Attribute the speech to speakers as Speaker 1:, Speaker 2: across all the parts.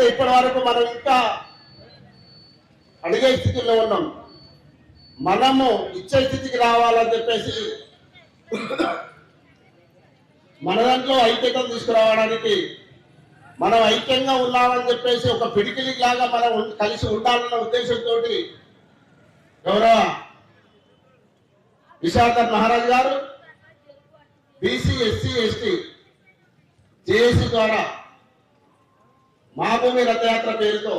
Speaker 1: అంటే ఇప్పటి వరకు మనం ఇంకా అడిగే స్థితిలో ఉన్నాం. మనము ఇచ్చే స్థితికి రావాలని చెప్పేసి మన దాంట్లో ఐక్యతను తీసుకురావడానికి మనం ఐక్యంగా ఉన్నామని చెప్పేసి ఒక పిడికిలి లాగా మనం కలిసి ఉండాలన్న ఉద్దేశంతో గౌరవ విశాఖర్ మహారాజ్ గారు బీసీ ఎస్సీ ఎస్టీ జేఏసీ ద్వారా మాభూమి రథయాత్ర పేరుతో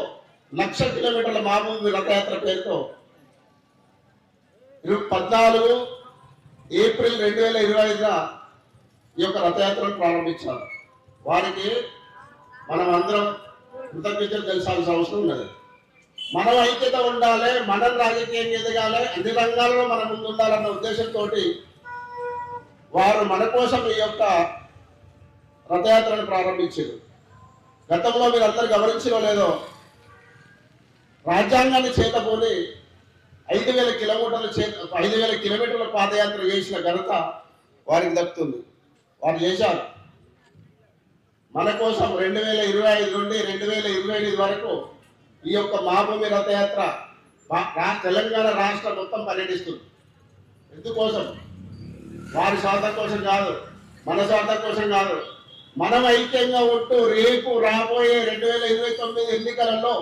Speaker 1: 1,00,000 కిలోమీటర్ల మాభూమి రథయాత్ర పేరుతో 14 ఏప్రిల్ 2025 ఈ యొక్క రథయాత్రను ప్రారంభించారు. వారికి మనం అందరం కృతజ్ఞతలు తెలుసాల్సిన అవసరం ఉన్నది. మనం ఐక్యత ఉండాలి, మనం రాజకీయం ఎదగాలి, అన్ని రంగాల్లో మనం ముందు ఉండాలన్న ఉద్దేశంతో వారు మన కోసం ఈ యొక్క రథయాత్రను ప్రారంభించారు. గతంలో మీరు అందరు గమనించడం లేదో, రాజ్యాంగాన్ని చేతపోని 5,000 కిలోమీటర్ల పాదయాత్ర చేసిన ఘనత వారికి దక్కుతుంది. వారు చేశారు మన కోసం. 2025 నుండి 2028 వరకు ఈ యొక్క మాభూమి రథయాత్ర తెలంగాణ రాష్ట్రం మొత్తం పర్యటిస్తుంది. ఎందుకోసం? వారి స్వార్థం కోసం కాదు, మన స్వార్థం కోసం కాదు. మనం ఐక్యంగా ఉంటూ రేపు రాబోయే 2029 ఎన్నికలలో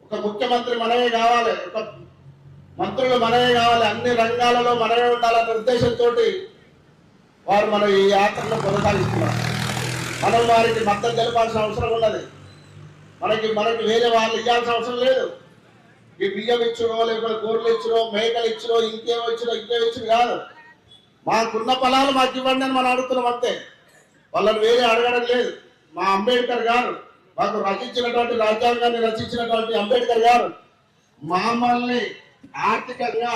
Speaker 1: ఒక ముఖ్యమంత్రి మనమే కావాలి, ఒక మంత్రులు మనమే కావాలి, అన్ని రంగాలలో మనమే ఉండాలన్న ఉద్దేశంతో వారు మనం ఈ యాత్రను కొనసాగిస్తున్నారు. మనం వారికి మద్దతు తెలపాల్సిన అవసరం ఉన్నది. మనకి వేరే వాళ్ళు ఇవ్వాల్సిన అవసరం లేదు. ఈ బియ్యం ఇచ్చునో, లేకపోతే గోర్లు ఇచ్చునో, మేకలు ఇచ్చునో, ఇంకేమో ఇచ్చును కాదు. మాకున్న ఫలాలు మాకు ఇవ్వండి అని మనం అడుగుతున్నాం అంతే. వాళ్ళని వేరే అడగడం లేదు. మా అంబేద్కర్ గారు మాకు రచించినటువంటి రాజ్యాంగాన్ని రచించినటువంటి అంబేద్కర్ గారు మమ్మల్ని ఆర్థికంగా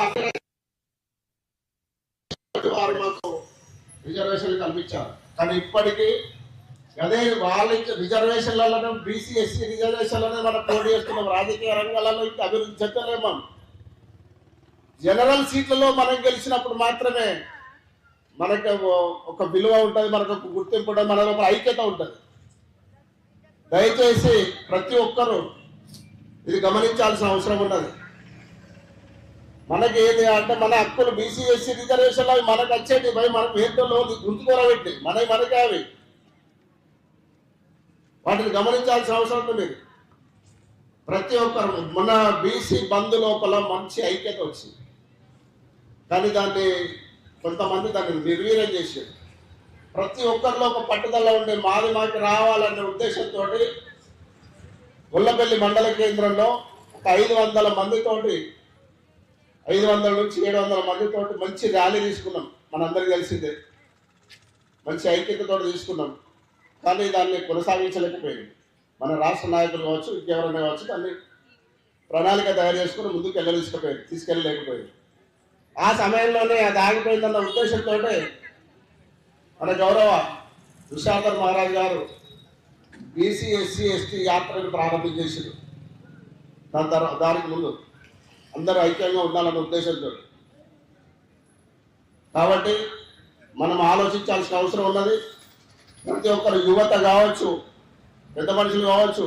Speaker 1: వారు మాకు రిజర్వేషన్లు కల్పించారు. కానీ ఇప్పటికీ అదే వాళ్ళ రిజర్వేషన్లలో బీసీ ఎస్సీ రిజర్వేషన్లనే మనం పోటీ చేస్తున్నాం. రాజకీయ రంగాలలో ఇంకా అభివృద్ధి చెందలేము. మనం జనరల్ సీట్లలో మనం గెలిచినప్పుడు మాత్రమే మనకు ఒక విలువ ఉంటుంది, మనకు ఒక గుర్తింపు ఉంటుంది, మనకు ఒక ఐక్యత ఉంటుంది. దయచేసి ప్రతి ఒక్కరూ ఇది గమనించాల్సిన అవసరం ఉన్నది. మనకి ఏది అంటే మన హక్కులు బీసీ ఎస్సీ రిజర్వేషన్లు అవి మనకు వచ్చేటి భయ మనకు ఏంటో గుర్తుకోరబెట్టి మనకే అవి వాటిని గమనించాల్సిన అవసరం ఉంది. ప్రతి ఒక్కరు మన బీసీ బంధు లోపల మంచి ఐక్యత వచ్చింది. కానీ కొంతమంది దాన్ని నిర్వీర్యం చేశారు. ప్రతి ఒక్కరిలో ఒక పట్టుదల ఉండే మాకు రావాలనే ఉద్దేశంతో గొల్లపల్లి మండల కేంద్రంలో ఒక 500 మందితోటి 500 నుంచి 700 మందితోటి మంచి ర్యాలీ తీసుకున్నాం. మనందరికీ తెలిసిందే, మంచి ఐక్యతతో తీసుకున్నాం. కానీ దాన్ని కొనసాగించలేకపోయింది. మన రాష్ట్ర నాయకులు కావచ్చు, ఇంకెవరైనా కావచ్చు, దాన్ని ప్రణాళిక తయారు చేసుకుని ముందుకు తీసుకెళ్ళలేకపోయింది. ఆ సమయంలోనే అది ఆగిపోయిందన్న ఉద్దేశంతో మన గౌరవ విశాఖర్ మహారాజ్ గారు బీసీ ఎస్సీ ఎస్టీ యాత్రను ప్రారంభించేసారు. దానికి ముందు అందరూ ఐక్యంగా ఉండాలన్న ఉద్దేశంతో. కాబట్టి మనం ఆలోచించాల్సిన అవసరం ఉన్నది. ప్రతి ఒక్కరు యువత కావచ్చు, పెద్ద మనుషులు కావచ్చు,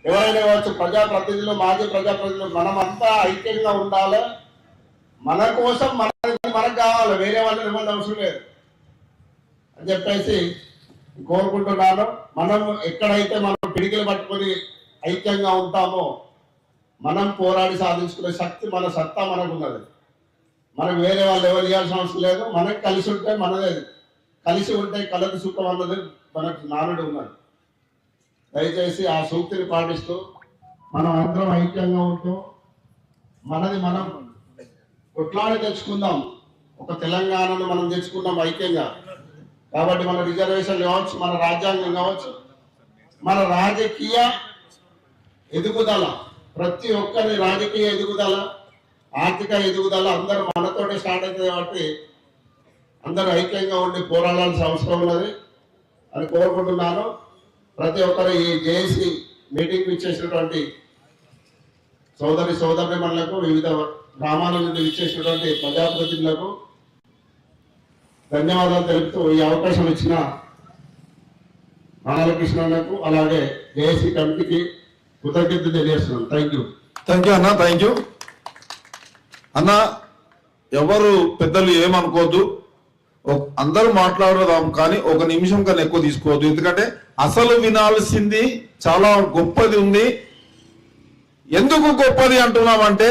Speaker 1: ఎవరైనా కావచ్చు, ప్రజాప్రతినిధులు, మాజీ ప్రజాప్రతినిధులు, మనమంతా ఐక్యంగా ఉండాలి. మన కోసం మనకు కావాలి, వేరే వాళ్ళని ఇవ్వాల్సిన అవసరం లేదు అని చెప్పేసి కోరుకుంటున్నాను. మనం ఎక్కడైతే మనం పిడికిలు పట్టుకొని ఐక్యంగా ఉంటామో మనం పోరాడి సాధించుకునే శక్తి, మన సత్తా మనకు ఉన్నది. మనకు వేరే వాళ్ళు ఎవరు ఇవ్వాల్సిన అవసరం లేదు. మనకు కలిసి ఉంటే మనదే, కలిసి ఉంటే కలదు సుఖం అన్నది మనకు నానుడు ఉన్నది. దయచేసి ఆ సూక్తిని పాటిస్తూ మనం అందరం ఐక్యంగా ఉంటూ మనది మనం కొట్లాడి తెచ్చుకుందాం. ఒక తెలంగాణను మనం తెచ్చుకుందాం ఐక్యంగా. కాబట్టి మన రిజర్వేషన్ కావచ్చు, మన రాజ్యాంగం కావచ్చు, మన రాజకీయ ఎదుగుదల, ప్రతి ఒక్కరి రాజకీయ ఎదుగుదల, ఆర్థిక ఎదుగుదల అందరూ మనతోనే స్టార్ట్ అవుతుంది. కాబట్టి అందరూ ఐక్యంగా ఉండి పోరాడాల్సిన అవసరం ఉన్నది అని కోరుకుంటున్నాను. ప్రతి ఒక్కరు ఈ జేఏసీ మీటింగ్ ఇచ్చేసినటువంటి సోదరిమణులకు, వివిధ గ్రామాల నుండి ఇచ్చేసినటువంటి ప్రజాప్రతినిధులకు ధన్యవాదాలు తెలుపుతూ ఈ అవకాశం ఇచ్చిన ఆనల కృష్ణకు, అలాగే ఏసీ కమిటీకి కృతజ్ఞతలు తెలియజేస్తున్నాను. థ్యాంక్ యూ
Speaker 2: అన్న. థ్యాంక్ యూ అన్న. ఎవరు పెద్దలు ఏమనుకోవద్దు, అందరూ మాట్లాడదాం కానీ ఒక నిమిషం కన్నా ఎక్కువ తీసుకోవద్దు. ఎందుకంటే అసలు వినాల్సింది చాలా గొప్పది ఉంది. ఎందుకు గొప్పది అంటున్నామంటే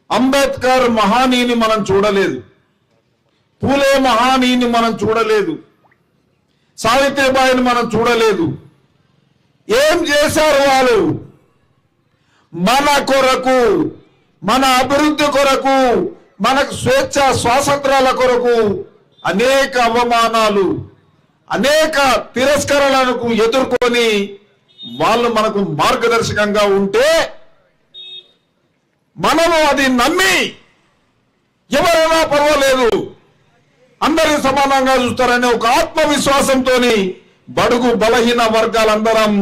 Speaker 2: అంబేద్కర్ మహానీయుని మనం చూడలేదు, పూలే మహానీయుని మనం చూడలేదు, సావిత్రిబాయిని మనం చూడలేదు. ఏం చేశారు వాళ్ళు? మన కొరకు, మన అభివృద్ధి కొరకు, మనకు స్వేచ్ఛ స్వాతంత్రాల కొరకు అనేక అవమానాలు, అనేక తిరస్కరణలకు ఎదుర్కొని వాళ్ళు మనకు మార్గదర్శకంగా ఉంటే మనము అది నమ్మి ఎవరైనా పర్వాలేదు అందరినీ సమానంగా చూస్తారనే ఒక ఆత్మవిశ్వాసంతో బడుగు బలహీన వర్గాలందరం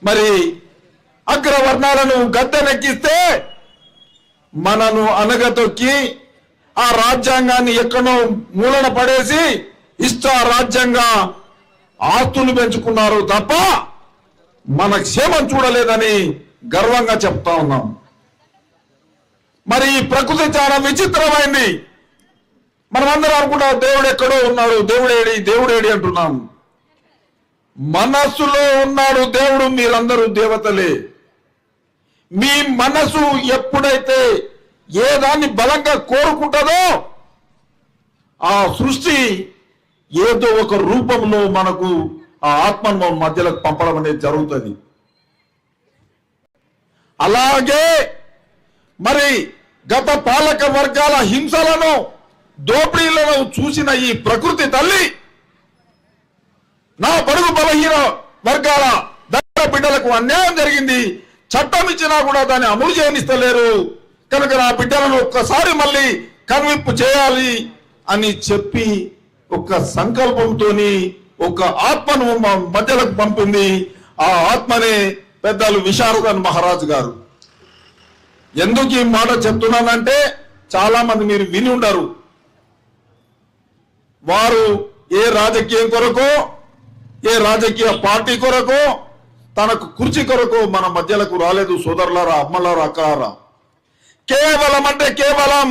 Speaker 2: మరి అగ్రవర్ణాలను గద్దెనెక్కిస్తే మనను అనగతొక్కి ఆ రాజ్యాంగాన్ని ఎక్కడో మూలన పడేసి ఇష్ట రాజ్యంగా ఆస్తులు పెంచుకున్నారు తప్ప మన క్షేమం చూడలేదని గర్వంగా చెప్తా ఉన్నాం. మరి ఈ ప్రకృతి చాలా విచిత్రమైంది. మనమందరం అనుకుంటాం దేవుడు ఎక్కడో ఉన్నాడు, దేవుడేడి దేవుడేడి అంటున్నాం. మనస్సులో ఉన్నాడు దేవుడు. మీరందరూ దేవతలే. మీ మనసు ఎప్పుడైతే ఏ దాన్ని బలంగా కోరుకుంటుందో ఆ సృష్టి ఏదో ఒక రూపంలో మనకు ఆ ఆత్మను మధ్యలోకి పంపడం అనేది జరుగుతుంది. అలాగే మరి గత పాలక వర్గాల హింసలను, దోపిడీలను చూసిన ఈ ప్రకృతి తల్లి నా బడుగు బలహీన వర్గాల దళిత బిడ్డలకు అన్యాయం జరిగింది, చట్టం ఇచ్చినా కూడా దాన్ని అమలు చేయనిస్తలేరు కనుక నా బిడ్డలను ఒక్కసారి మళ్ళీ కనువిప్పు చేయాలి అని చెప్పి ఒక సంకల్పంతో ఒక ఆత్మను మధ్యలోకి పంపింది. ఆ ఆత్మనే పెద్దలు విశారదన్ మహారాజు గారు. ఎందుకు ఈ మాట చెప్తున్నానంటే చాలా మంది మీరు విని ఉండరు. వారు ఏ రాజకీయం కొరకో, ఏ రాజకీయ పార్టీ కొరకో, తనకు కుర్చీ కొరకు మన మధ్యలకు రాలేదు. సోదరులారా, అమ్మలారా, అక్కలారా, కేవలం అంటే కేవలం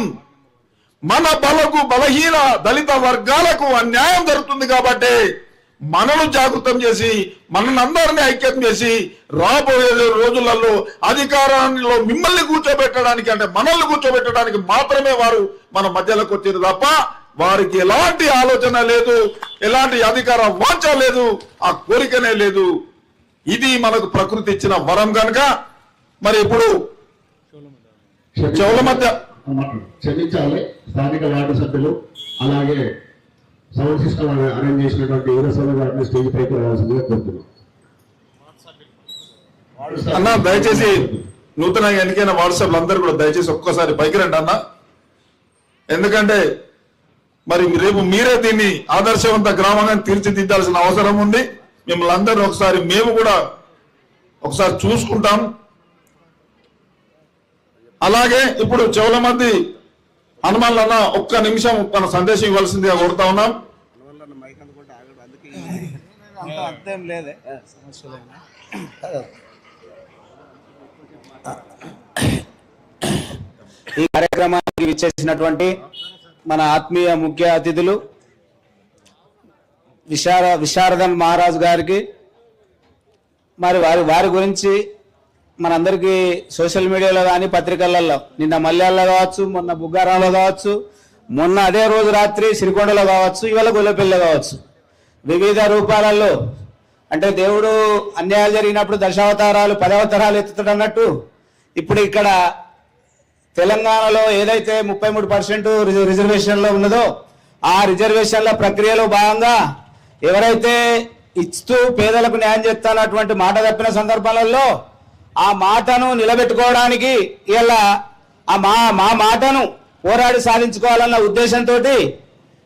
Speaker 2: మన బలకు బలహీన దళిత వర్గాలకు అన్యాయం జరుగుతుంది కాబట్టి మనను జాగృతం చేసి మనల్ని అందరినీ ఐక్యం చేసి రాబోయే రోజులలో అధికారంలో మిమ్మల్ని కూర్చోబెట్టడానికి, అంటే మనల్ని కూర్చోబెట్టడానికి మాత్రమే వారు మన మధ్యలోకి వచ్చారు తప్ప వారికి ఎలాంటి ఆలోచన లేదు, ఎలాంటి అధికార వాంఛ లేదు, ఆ కోరికనే లేదు. ఇది మనకు ప్రకృతి ఇచ్చిన వరం కనుక మరి ఇప్పుడు చెవుల మధ్య
Speaker 1: క్షమించాలి. స్థానిక వార్డు సభ్యులు అలాగే సౌండ్ సిస్టమ్ అరేంజ్ చేసినటువంటి వీరస్వామి గారిని స్టేజ్ పైకి రావాల్సిందిగా కోరుతున్నాం.
Speaker 2: అన్న దయచేసి నూతనంగా ఎన్నికైన వాట్సాప్లు అందరూ కూడా దయచేసి ఒక్కసారి పైకి రండి అన్న. ఎందుకంటే మరి రేపు మీరే దీన్ని ఆదర్శవంత గ్రామంగా తీర్చిదిద్దాల్సిన అవసరం ఉంది. మిమ్మల్ని అందరూ ఒకసారి మేము కూడా ఒకసారి చూసుకుంటాం. అలాగే ఇప్పుడు చెవుల మంది హనుమాన్లు అన్న ఒక్క నిమిషం మన సందేశం ఇవ్వాల్సిందిగా కోరుతా ఉన్నాం.
Speaker 3: ఈ కార్యక్రమానికి విచ్చేసినటువంటి మన ఆత్మీయ ముఖ్య అతిథులు విశారదన్ మహారాజ్ గారికి మరి వారి గురించి మనందరికీ సోషల్ మీడియాలో కానీ పత్రికలలో నిన్న మల్యాల్లో కావచ్చు, మొన్న బుగ్గారంలో కావచ్చు, మొన్న అదే రోజు రాత్రి సిరికొండలో కావచ్చు, ఇవాళ గొల్లపల్లిలో కావచ్చు, వివిధ రూపాలలో అంటే దేవుడు అన్యాయాలు జరిగినప్పుడు దశావతారాలు 10 అవతారాలు ఎత్తుతాడు అన్నట్టు ఇప్పుడు ఇక్కడ తెలంగాణలో ఏదైతే 33% రిజర్వేషన్లో ఉన్నదో ఆ రిజర్వేషన్ల ప్రక్రియలో భాగంగా ఎవరైతే ఇస్తూ పేదలకు న్యాయం చేస్తున్నటువంటి మాట తప్పిన సందర్భాలలో ఆ మాటను నిలబెట్టుకోవడానికి ఇలా మా మాటను పోరాడి సాధించుకోవాలన్న ఉద్దేశంతో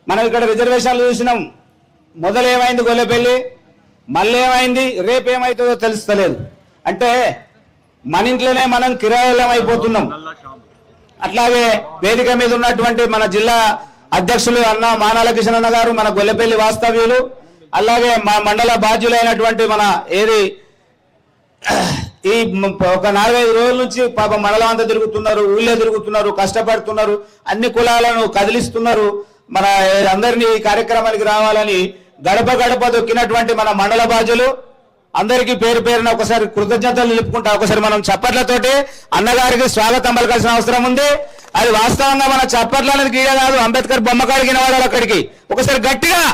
Speaker 3: మనం ఇక్కడ రిజర్వేషన్లు చూసినాం. మొదలేమైంది గొల్లపల్లి, మళ్ళీ ఏమైంది, రేపేమవుతుందో తెలుస్తలేదు. అంటే మన ఇంట్లోనే మనం కిరాయిలం అయిపోతున్నాం. అట్లాగే వేదిక మీద ఉన్నటువంటి మన జిల్లా అధ్యక్షులు అన్న మానాల కిషన్ అన్న గారు, మన గొల్లపల్లి వాస్తవ్యులు, అలాగే మా మండల బాధ్యులైనటువంటి మన ఈ ఒక 4-5 రోజుల నుంచి పాప మండలం అంతా తిరుగుతున్నారు, ఊళ్ళో తిరుగుతున్నారు, కష్టపడుతున్నారు, అన్ని కులాలను కదిలిస్తున్నారు. మన అందరినీ ఈ కార్యక్రమానికి రావాలని గడప గడప దొక్కినటువంటి మన మండల బాధ్యులు అందరికీ పేరు పేరున ఒకసారి కృతజ్ఞతలు నిలుపుకుంటా. ఒకసారి మనం చప్పట్లతోటి అన్నగారికి స్వాగతం పలకాల్సిన అవసరం ఉంది. అది వాస్తవంగా మన చప్పట్ల అనేది గీయ కాదు, అంబేద్కర్ బొమ్మ కాడిగిన వాడు అక్కడికి ఒకసారి గట్టిగా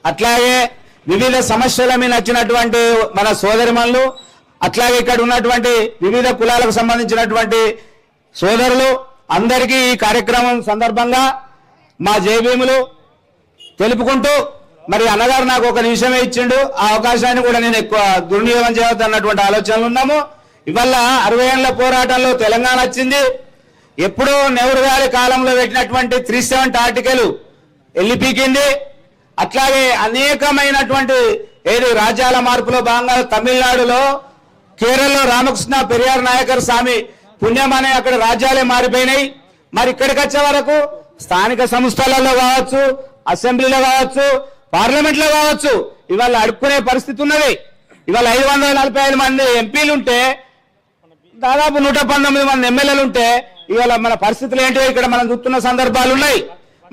Speaker 3: అట్లాగే వివిధ సమస్యల మీద నచ్చినటువంటి మన సోదరిమణులు, అట్లాగే ఇక్కడ ఉన్నటువంటి వివిధ కులాలకు సంబంధించినటువంటి సోదరులు అందరికీ ఈ కార్యక్రమం సందర్భంగా మా జయభీములు తెలుపుకుంటూ, మరి అన్నగారు నాకు ఒక నిమిషమే ఇచ్చిండు, ఆ అవకాశాన్ని కూడా నేను ఎక్కువ దుర్వినియోగం చేయవద్దు అన్నటువంటి ఆలోచనలు ఉన్నాము. ఇవాళ 60 ఏళ్ల పోరాటంలో తెలంగాణ వచ్చింది. ఎప్పుడో నెహ్రూ గారి కాలంలో పెట్టినటువంటి 370 ఆర్టికల్ ఎల్లిపీకింది. అట్లాగే అనేకమైనటువంటి రాజ్యాల మార్పులో భాగంగా తమిళనాడులో, కేరళలో రామకృష్ణ పెరియార్ నాయకర్ స్వామి పుణ్యం అనే అక్కడ రాజ్యాలే మారిపోయినాయి. మరి ఇక్కడికి వచ్చే వరకు స్థానిక సంస్థలలో కావచ్చు, అసెంబ్లీలో కావచ్చు, పార్లమెంట్ లో కావచ్చు, ఇవాళ అడుక్కునే పరిస్థితి ఉన్నది. ఇవాళ 545 మంది ఎంపీలు ఉంటే దాదాపు 119 మంది ఎమ్మెల్యేలు ఉంటే ఇవాళ మన పరిస్థితులు ఏంటో ఇక్కడ మనం చూస్తున్న సందర్భాలు ఉన్నాయి.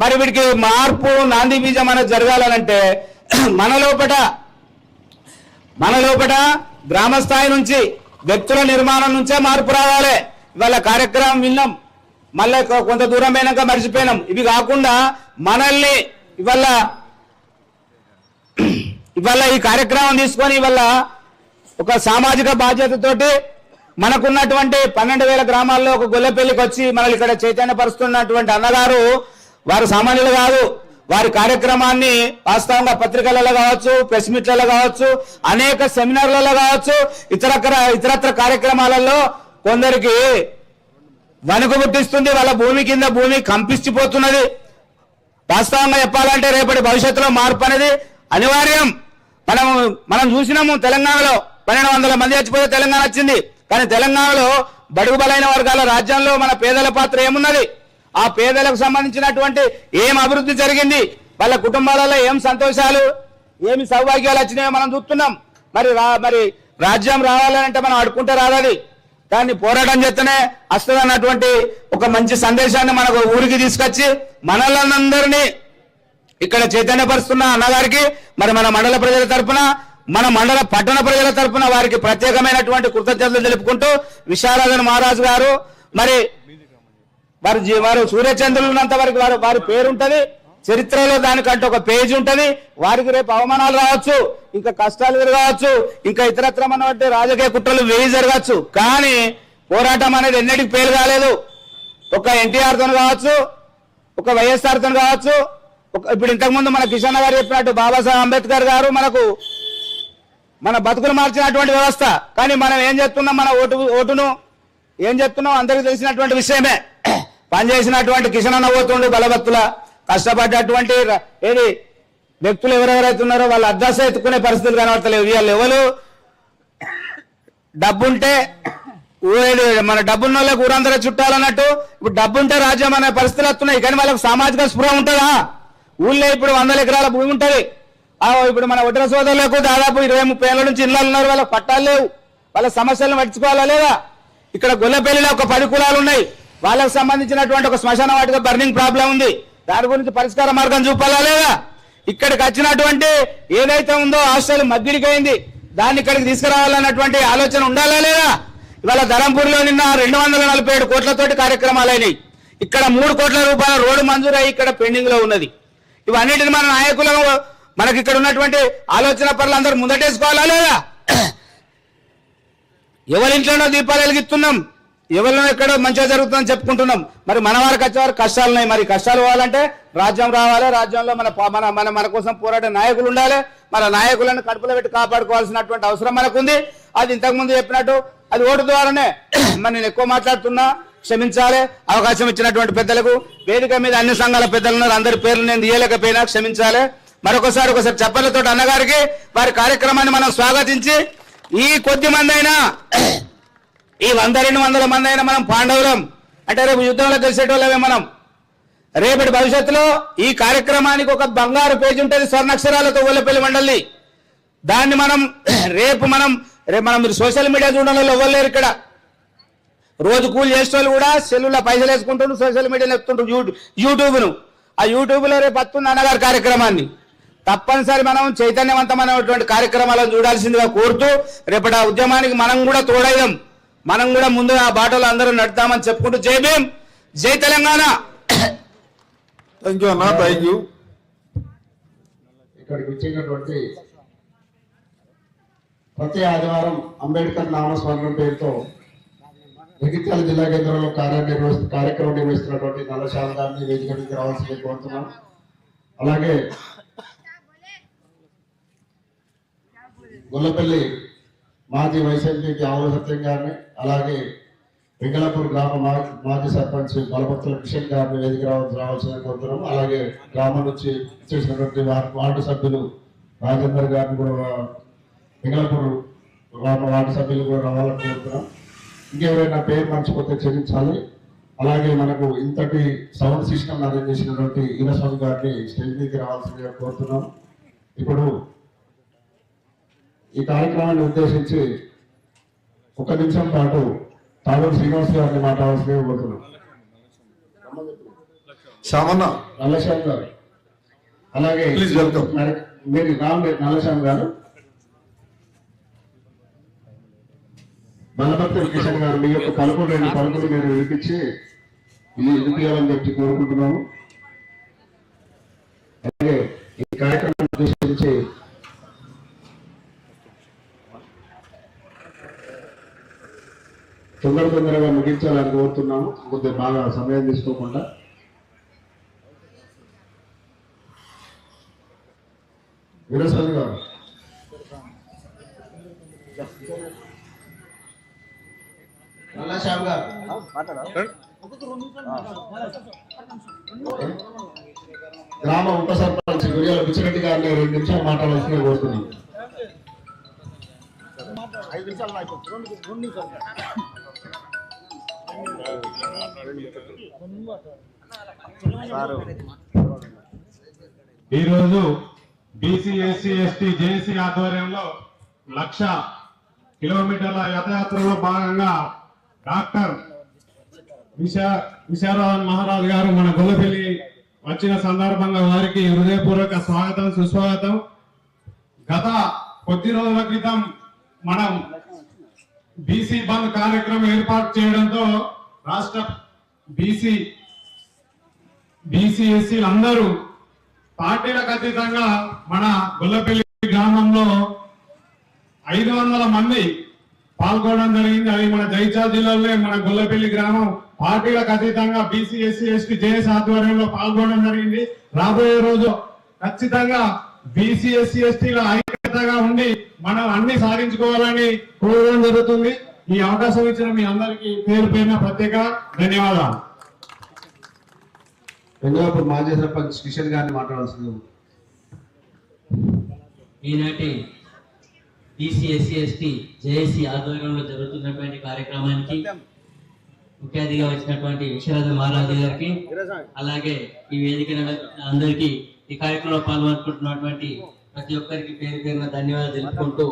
Speaker 3: మరి వీడికి మార్పు నాంది బీజం అనేది జరగాలంటే మన లోపట గ్రామ స్థాయి నుంచి వ్యక్తుల నిర్మాణం నుంచే మార్పు రావాలి. ఇవాళ కార్యక్రమం విన్నాం, మళ్ళీ కొంత దూరం అయినాక మర్చిపోయినాం. ఇవి కాకుండా మనల్ని ఇవాళ ఈ కార్యక్రమం తీసుకొని ఇవాళ ఒక సామాజిక బాధ్యతతోటి మనకున్నటువంటి 12,000 గ్రామాల్లో ఒక గొల్లపల్లికి వచ్చి మనల్ని ఇక్కడ చైతన్యపరుస్తున్నటువంటి అన్నగారు వారు సామాన్యులు కాదు. వారి కార్యక్రమాన్ని వాస్తవంగా పత్రికలలో కావచ్చు, ప్రెస్ మీట్లలో కావచ్చు, అనేక సెమినార్లలో కావచ్చు, ఇతరత్ర కార్యక్రమాలలో కొందరికి వణుకు పుట్టిస్తుంది. వాళ్ళ భూమి కింద భూమి కంపిస్తుపోతున్నది. వాస్తవంగా చెప్పాలంటే రేపటి భవిష్యత్తులో మార్పు అనేది అనివార్యం. మనం చూసినాము, తెలంగాణలో 1200 మంది చచ్చిపోతే తెలంగాణ వచ్చింది. కానీ తెలంగాణలో బడుగు బలైన వర్గాల రాజ్యంలో మన పేదల పాత్ర ఏమున్నది? ఆ పేదలకు సంబంధించినటువంటి ఏం అభివృద్ధి జరిగింది, వాళ్ళ కుటుంబాలలో ఏం సంతోషాలు, ఏమి సౌభాగ్యాలు వచ్చినాయో మనం చూస్తున్నాం. మరి రాజ్యం రావాలంటే మనం అడుకుంటే రాదది, దాన్ని పోరాటం చేస్తేనే వస్తుంది అన్నటువంటి ఒక మంచి సందేశాన్ని మనకు ఊరికి తీసుకొచ్చి మనలందరినీ ఇక్కడ చైతన్యపరుస్తున్న అన్నగారికి మరి మన మండల ప్రజల తరపున, మన మండల పట్టణ ప్రజల తరపున వారికి ప్రత్యేకమైనటువంటి కృతజ్ఞతలు తెలుపుకుంటూ, విశారదన్ మహారాజు గారు మరి వారు సూర్యచంద్రులు ఉన్నంత వరకు వారి పేరు ఉంటది, చరిత్రలో దానికంటే ఒక పేజీ ఉంటది. వారికి రేపు అవమానాలు రావచ్చు, ఇంకా కష్టాలు జరగవచ్చు, ఇంకా ఇతరత్రమైనటువంటి రాజకీయ కుట్రలు వేయి జరగచ్చు. కానీ పోరాటం అనేది ఎన్నటికి పేరు కాలేదు. ఒక ఎన్టీఆర్ తో కావచ్చు, ఒక వైఎస్ఆర్ తో కావచ్చు, ఇప్పుడు ఇంతకుముందు మన కిషన్ గారు చెప్పినట్టు బాబాసాహెబ్ అంబేద్కర్ గారు మన బతుకులు మార్చినటువంటి వ్యవస్థ. కానీ మనం ఏం చేస్తున్నాం, మన ఓటును ఏం చెప్తున్నాం అందరికీ తెలిసినటువంటి విషయమే. పనిచేసినటువంటి కిషన్ అన్న పోతుండు బలభక్తుల కష్టపడ్డటువంటి వ్యక్తులు ఎవరెవరైతే ఉన్నారో వాళ్ళు అడ్రస్ ఎత్తుకునే పరిస్థితులు కనబడతలేవు. వీళ్ళు ఎవరు డబ్బుంటే మన డబ్బున్న వాళ్ళకి ఊరందరూ చుట్టాలన్నట్టు ఇప్పుడు డబ్బుంటే రాజ్యం అనే పరిస్థితులు వస్తున్నాయి. కానీ వాళ్ళకి సామాజిక స్పృహ ఉంటుందా? ఊళ్ళో ఇప్పుడు 100 ఎకరాల భూమి ఉంటుంది. ఇప్పుడు మన ఒడ్ర సోదరులకు దాదాపు 20-30 ఏళ్ల నుంచి ఇళ్ళు ఉన్నారు, వాళ్ళకి పట్టాలు లేవు. వాళ్ళ సమస్యలను పట్టించుకోవాలా లేదా? ఇక్కడ గొల్లపల్లిలో ఒక 10 కులాలు ఉన్నాయి, వాళ్ళకు సంబంధించినటువంటి ఒక శ్మశాన వాటిక బర్నింగ్ ప్రాబ్లం ఉంది, దాని గురించి పరిష్కార మార్గం చూపాలా లేదా? ఇక్కడికి వచ్చినటువంటి ఏదైతే ఉందో హాస్టల్ మగ్గిడికైంది, దాన్ని ఇక్కడికి తీసుకురావాలన్నటువంటి ఆలోచన ఉండాలా లేదా? ఇవాళ ధరంపూర్లో నిన్న 247 కోట్లతోటి కార్యక్రమాలు అయినాయి. ఇక్కడ 3 కోట్ల రూపాయల రోడ్డు మంజూరు అయ్యి ఇక్కడ పెండింగ్ లో ఉన్నది. ఇవన్నిటిని మన నాయకులు, మనకి ఇక్కడ ఉన్నటువంటి ఆలోచన పనులు అందరూ ముందటేసుకోవాలా లేదా? ఎవరింట్లోనో దీపాలు వెలిగిస్తున్నాం, ఎవరిలో ఎక్కడో మంచిగా జరుగుతుందని చెప్పుకుంటున్నాం. మరి మన వారికి వచ్చేవారు కష్టాలు ఉన్నాయి. మరి కష్టాలు పోవాలంటే రాజ్యం రావాలి, రాజ్యంలో మన కోసం పోరాడే నాయకులు ఉండాలి. మన నాయకులను కడుపులో పెట్టి కాపాడుకోవాల్సినటువంటి అవసరం మనకుంది. అది ఇంతకుముందు చెప్పినట్టు అది ఓటు ద్వారానే. మరి నేను ఎక్కువ మాట్లాడుతున్నా, క్షమించాలి. అవకాశం ఇచ్చినటువంటి పెద్దలకు, వేదిక మీద అన్ని సంఘాల పెద్దలు ఉన్నారు, అందరి పేర్లు నేను తీయలేకపోయినా క్షమించాలి. ఒకసారి చెప్పలతో అన్నగారికి వారి కార్యక్రమాన్ని మనం స్వాగతించి, ఈ కొద్ది మంది అయినా, ఈ 100-200 మంది అయినా మనం పాండవులం. అంటే రేపు యుద్ధంలో గెలిచేటోళ్ళమే మనం. రేపటి భవిష్యత్తులో ఈ కార్యక్రమానికి ఒక బంగారు పేజీ ఉంటుంది స్వర్ణాక్షరాలతో గొల్లపల్లి మండలి. దాన్ని రేపు మనం మీరు సోషల్ మీడియా చూడడం వల్ల ఇవ్వలేరు. ఇక్కడ రోజు కూలి చేసే వాళ్ళు కూడా సెల్లులో పైసలు వేసుకుంటుండ్రు, సోషల్ మీడియాలో ఎత్తుండ్రు యూట్యూబ్ను. ఆ యూట్యూబ్లో రేపు వస్తుంది అన్నగారి కార్యక్రమాన్ని తప్పనిసరి మనం చైతన్యవంతమైనటువంటి కార్యక్రమాలను చూడాల్సిందిగా కోరుతూ రేపటి ఆ ఉద్యమానికి మనం కూడా తోడయ్యాం, మనం కూడా ముందు ఆ బాటలో అందరూ నడుతామని చెప్పుకుంటూ జై భీమ్, జై తెలంగాణ.
Speaker 2: థ్యాంక్ యూ అన్న, థ్యాంక్ యూ.
Speaker 1: ఇక్కడికి వచ్చినటువంటి ప్రతి ఆదివారం అంబేద్కర్ నామస్మరణ పేరుతో జగిత్యాల జిల్లా కేంద్రంలో కార్యక్రమం నిర్వహిస్తున్నటువంటి నల్లశాల గారిని వేదిక మీదకి రావాల్సింది కోరుతున్నాం. అలాగే గొల్లపల్లి మాజీ వైస్ ఎంపీకి ఆవుల సత్యం గారిని, అలాగే వెంగళపూర్ గ్రామ మాజీ సర్పంచ్ బలపత్రుల కిషన్ గారిని వేదిక రావాల్సిందని కోరుతున్నాం. అలాగే గ్రామం నుంచి చేసినటువంటి వార్డు సభ్యులు రాజేందర్ గారిని కూడా వెంగళపూర్ గ్రామ వార్డు సభ్యులు కూడా రావాలని కోరుతున్నాం. ఇంకెవరైనా పేరు మర్చిపోతే క్షమించాలి. అలాగే మనకు ఇంతటి సౌండ్ సిస్టమ్ అరేంజ్ చేసినటువంటి ఈరస్వామి గారిని స్టేజ్ మీదకి రావాల్సిందిగా కోరుతున్నాం. ఇప్పుడు ఈ కార్యక్రమాన్ని ఉద్దేశించి 1 నిమిషం పాటు తాడూరు శ్రీనివాస్ గారిని మాట్లాడాల్సిందిగా కోరుతున్నాం.
Speaker 2: శ్యామన్న,
Speaker 1: నల్లశ్యామ్ గారు, అలాగే మీరు నల్లశ్యామ్ గారు, బలభక్తుల కిషన్ గారు, మీ యొక్క పలుకులు మీరు వినిపించి వినిపించాలని చెప్పి కోరుకుంటున్నాము. అలాగే ఈ కార్యక్రమాన్ని ఉద్దేశించి తొందరగా ముగించాలని కోరుతున్నాము, కొద్దిగా బాగా సమయం తీసుకోకుండా. వీరస్వామి గారు, నల్లశ్యామ్ గారు, గ్రామ ఉప సర్పంచ్ గురియాల పిచ్చిరెడ్డి గారిని 2 నిమిషాలు మాట్లాడాల్సిందిగా కోరుతున్నాం. 5 నిమిషాలు.
Speaker 4: ఈరోజు బీసీ ఎస్సీ ఎస్టీ జేఏసీ ఆధ్వర్యంలో 1,00,000 కిలోమీటర్ల యాత్రలో భాగంగా డాక్టర్ విశారదన్ మహారాజ్ గారు మన గొల్లపల్లి వచ్చిన సందర్భంగా వారికి హృదయపూర్వక స్వాగతం సుస్వాగతం. గత కొద్ది రోజుల క్రితం మనం బీసీ బంద్ కార్యక్రమం ఏర్పాటు చేయడంతో రాష్ట్ర బీసీ ఎస్సీలు అందరూ పార్టీలకు అతీతంగా మన గొల్లపల్లి గ్రామంలో 500 మంది పాల్గొనడం జరిగింది. అది మన జైచాల్ జిల్లాలో మన గొల్లపల్లి గ్రామం పార్టీలకు అతీతంగా బీసీ ఎస్సీ ఎస్టీ జేఎస్ ఆధ్వర్యంలో పాల్గొనడం జరిగింది. రాబోయే రోజు ఖచ్చితంగా బీసీ ఎస్సీ ఎస్టీల ఐక్యతగా ఉండి మనం అన్ని సాధించుకోవాలని కోరడం జరుగుతుంది. ఈ అవకాశం ఇచ్చిన మీ అందరికీ పేరు పేరున ప్రత్యేక ధన్యవాదాలు.
Speaker 1: వెంగళపూర్ మాజీ సర్పంచ్ కిషన్ గారిని మాట్లాడాల్సింది.
Speaker 5: ఈనాటి బీసీ ఎస్సీ ఎస్టీ జేఏసీ ఆధ్వర్యంలో జరుగుతున్నటువంటి కార్యక్రమానికి ముఖ్య అతిథిగా వచ్చినటువంటి విశారదన్ మహారాజు గారికి, అలాగే ఈ వేదిక అందరికీ ఈ కార్యక్రమంలో పాల్గొనుకుంటున్నటువంటి ప్రతి ఒక్కరికి పేరు పేరున ధన్యవాదాలు తెలుపుకుంటూ,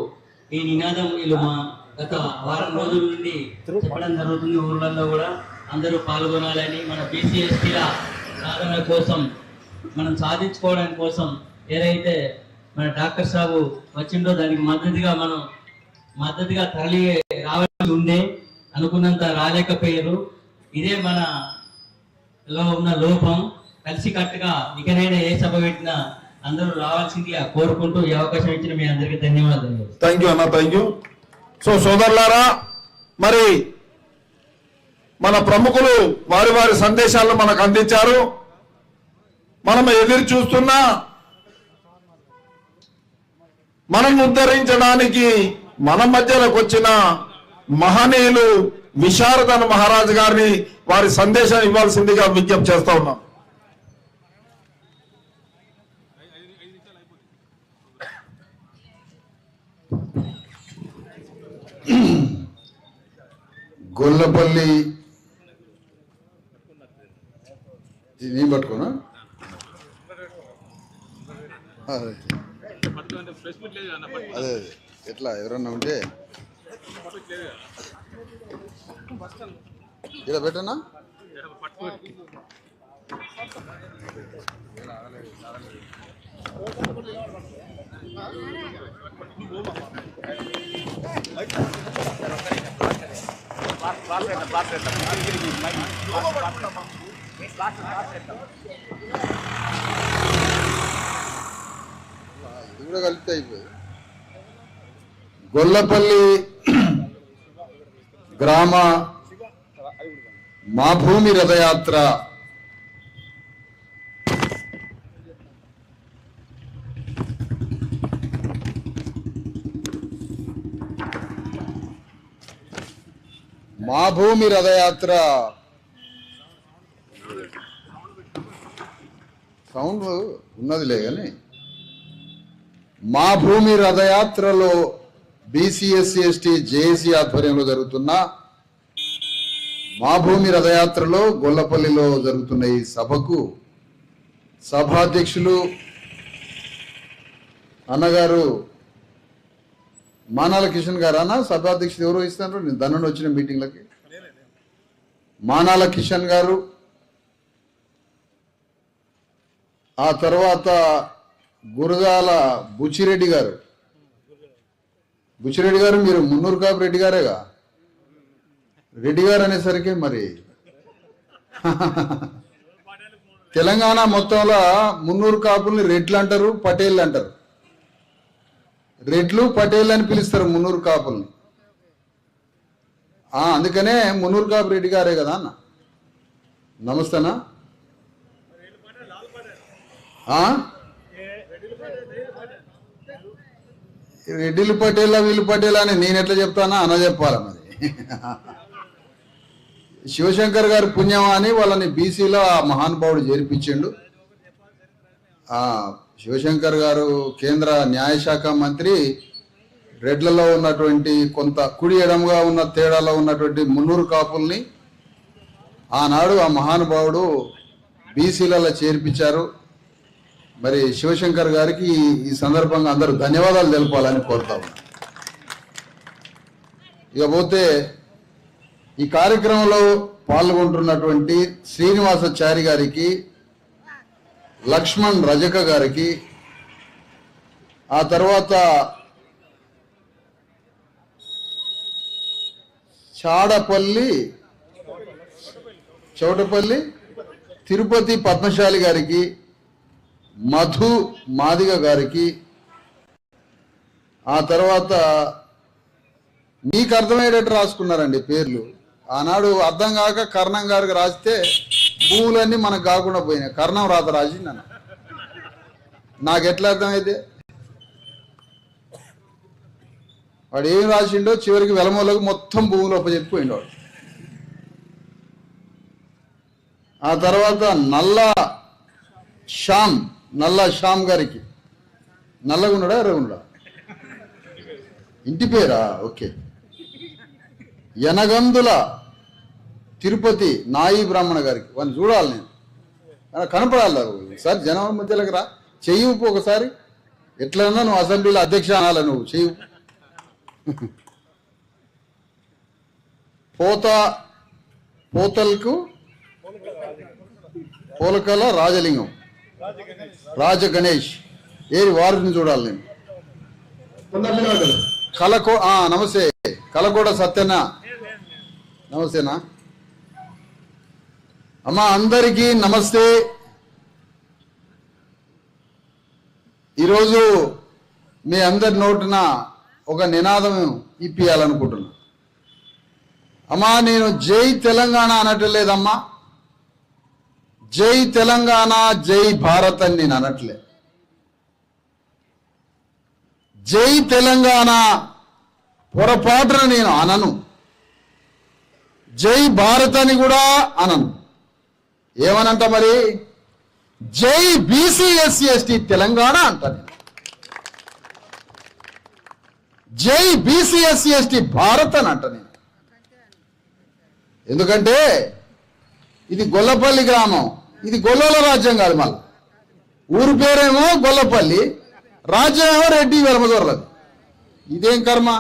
Speaker 5: ఈ నినాదం వీళ్ళు మా గత వారం రోజుల నుండి చెప్పడం జరుగుతుంది. ఊర్లలో కూడా అందరూ పాల్గొనాలని, మన బీసీ ఎస్టీల సాధన కోసం, మనం సాధించుకోవడానికి కోసం ఏదైతే మన డాక్టర్ సాబు వచ్చిండో దానికి మద్దతుగా తరలి రావాల్సి ఉండే, అనుకున్నంత రాలేకపోయారు. ఇదే మనలో ఉన్న లోపం. కలిసికట్టుగా ఇకనైనా ఏ సభ పెట్టినా అందరూ రావాల్సిందిగా కోరుకుంటూ ఈ అవకాశం ఇచ్చిన మీ అందరికీ ధన్యవాదాలు.
Speaker 2: థ్యాంక్ యూ అన్న, థ్యాంక్ యూ. సో సోదరులారా, మరి మన ప్రముఖులు వారి సందేశాలను మనకు అందించారు. మనం ఎదురు చూస్తున్నా మనం ఉద్ధరించడానికి మన మధ్యలోకి వచ్చిన మహనీయులు విశారదన్ మహారాజ్ గారిని వారి సందేశం ఇవ్వాల్సిందిగా విజ్ఞప్తి చేస్తా ఉన్నాం.
Speaker 6: గొల్లపల్లి
Speaker 2: నేను పట్టుకోనా అదే అదే ఎట్లా ఎవరన్నా ఉంటే ఇలా పెట్టనా ఇది కూడా కలిపితే అయిపోయింది. గొల్లపల్లి గ్రామ మా భూమి రథయాత్ర మా భూమి రథయాత్ర సౌండ్ ఉన్నదిలే కానీ మా భూమి రథయాత్రలో బీసీఎస్సీ ఎస్టీ జేఏసీ ఆధ్వర్యంలో జరుగుతున్న మా భూమి రథయాత్రలో గొల్లపల్లిలో జరుగుతున్న ఈ సభకు సభాధ్యక్షులు అన్నగారు మానాల కిషన్ గారు అన్న సభాధ్యక్షుడు ఎవరు ఇస్తున్నారు నేను దాని వచ్చిన మీటింగ్లకి మానాల కిషన్ గారు ఆ తర్వాత గురజాల బుచ్చిరెడ్డి గారు మీరు మున్నూరు కాపు రెడ్డి గారేగా రెడ్డి గారు అనేసరికి మరి తెలంగాణ మొత్తంలో మున్నూరు కాపుల్ని రెడ్లు అంటారు పటేళ్ళు అంటారు రెడ్లు పటేళ్ళు అని పిలుస్తారు మున్నూరు కాపుల్ని అందుకనే మున్నూరు కాపు రెడ్డి గారే కదా అన్న నమస్తేనా రెడ్డిలు పటేళ్ళ వీళ్ళు పటేళ్ళ అని నేను ఎట్లా చెప్తానా అన్న చెప్పాలి మరి శివశంకర్ గారు పుణ్యమా అని వాళ్ళని బీసీలో ఆ మహానుభావుడు చేర్పించిండు శివశంకర్ గారు కేంద్ర న్యాయశాఖ మంత్రి రెడ్లలో ఉన్నటువంటి కొంత కుడి ఎడముగా ఉన్న తేడాలో ఉన్నటువంటి మున్నూరు కాపుల్ని ఆనాడు ఆ మహానుభావుడు బీసీలలో చేర్పించారు మరి శివశంకర్ గారికి ఈ సందర్భంగా అందరూ ధన్యవాదాలు తెలపాలని కోరుతా ఉన్నా ఇకపోతే ఈ కార్యక్రమంలో పాల్గొంటున్నటువంటి శ్రీనివాసాచారి గారికి లక్ష్మణ్ రజక గారికి ఆ తర్వాత చౌటపల్లి తిరుపతి పద్మశాలి గారికి మధు మాదిగ గారికి ఆ తర్వాత మీకు అర్థమయ్యేటట్టు రాసుకున్నారండి పేర్లు ఆనాడు అర్థం కాక కర్ణం గారికి రాస్తే భూములన్నీ మనకు కాకుండా పోయినాయి కర్ణం రాత రాసింది అన్న నాకు ఎట్లా అర్థమైతే వాడు ఏం రాసిండో చివరికి వెలమూలకు మొత్తం భూములు ఒప్పచెప్పిపోయిండు వాడు ఆ తర్వాత నల్ల శ్యామ్ గారికి నల్లగుండా ఎర్రగుండా ఇంటి పేరా ఓకే యనగందుల తిరుపతి నాయి బ్రాహ్మణ గారికి వాడిని చూడాలి నేను కనపడాలి ఒకసారి జనం మధ్యలోకి రా చెయ్యి ఒకసారి ఎట్లన్నా నువ్వు అసెంబ్లీలో అధ్యక్ష అనాల నువ్వు చెయ్యి పోలకల రాజలింగం రాజ గణేష్ ఏరి వారిని చూడాలి నేను నమస్తే కలకోట సత్యనా నమస్తేనా అమ్మా అందరికీ నమస్తే ఈరోజు మీ అందరి నోటున ఒక నినాదం ఇప్పియాలనుకుంటున్నా అమ్మా నేను జై తెలంగాణ అనట్లేదమ్మా జై తెలంగాణ జై భారత్ అని నేను అనట్లే జై తెలంగాణ పొరపాటున నేను అనను జై భారత్ అని కూడా అనను ఏమనంట మరి జై బీసీ ఎస్సీ ఎస్టీ తెలంగాణ అంట నేను జై బీసీ ఎస్సీ ఎస్టీ భారత్ అని అంట నేను ఎందుకంటే ఇది గొల్లపల్లి గ్రామం
Speaker 6: ఇది గొల్లోల రాజ్యం కాదు, మళ్ళీ ఊరు పేరేమో గొల్లపల్లి, రాజ్యం ఏమో రెడ్డి వెలమదొరలది. ఇదేం కర్మ?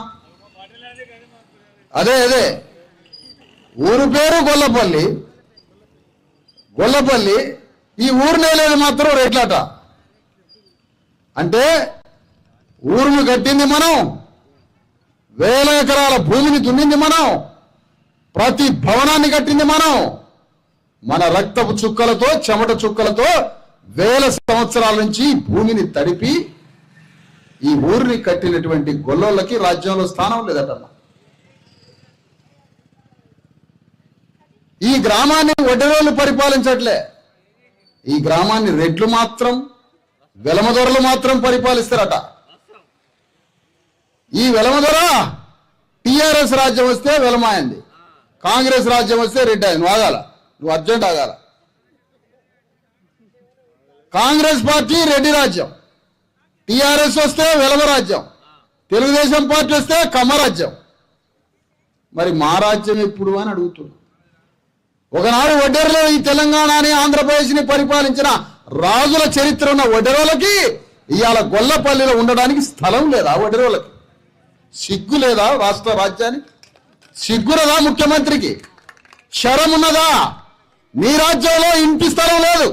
Speaker 6: అదే ఊరు పేరు గొల్లపల్లి, ఈ ఊరు నేలేదు మాత్రం రెడ్లట. అంటే ఊరును కట్టింది మనం, వేల ఎకరాల భూమిని దున్నింది మనం, ప్రతి భవనాన్ని కట్టింది మనం, మన రక్తపు చుక్కలతో చెమట చుక్కలతో వేల సంవత్సరాల నుంచి భూమిని తడిపి ఈ ఊరిని కట్టినటువంటి గొల్లోళ్ళకి రాజ్యంలో స్థానం లేదటమ్మా. ఈ గ్రామాన్ని ఒడ్డరోళ్ళు పరిపాలించట్లే, ఈ గ్రామాన్ని రెడ్లు మాత్రం వెలమదొరలు మాత్రం పరిపాలిస్తారట. ఈ వెలమదొర టిఆర్ఎస్ రాజ్యం వస్తే వెలమాయింది, కాంగ్రెస్ రాజ్యం వస్తే రెడ్డి అయింది. నువ్వు ఆగాల, నువ్వు అర్జెంట్ ఆగాల. కాంగ్రెస్ పార్టీ రెడ్డి రాజ్యం, టిఆర్ఎస్ వస్తే వెలమ రాజ్యం, తెలుగుదేశం పార్టీ వస్తే కమ్మ రాజ్యం. మరి మా రాజ్యం ఎప్పుడు అని అడుగుతున్నా. ఒకనాడు ఒడ్డెరలో ఈ తెలంగాణని ఆంధ్రప్రదేశ్ని పరిపాలించిన రాజుల చరిత్ర ఉన్న ఒడ్డెరోలకి ఇవాళ గొల్లపల్లిలో ఉండడానికి స్థలం లేదా? ఒడ్డెరోలకి సిగ్గు లేదా? రాష్ట్ర రాజ్యానికి సిగ్గునదా? ముఖ్యమంత్రికి శరం ఉన్నదా? నీ రాజ్యంలో ఇంటి స్థలం లేదు,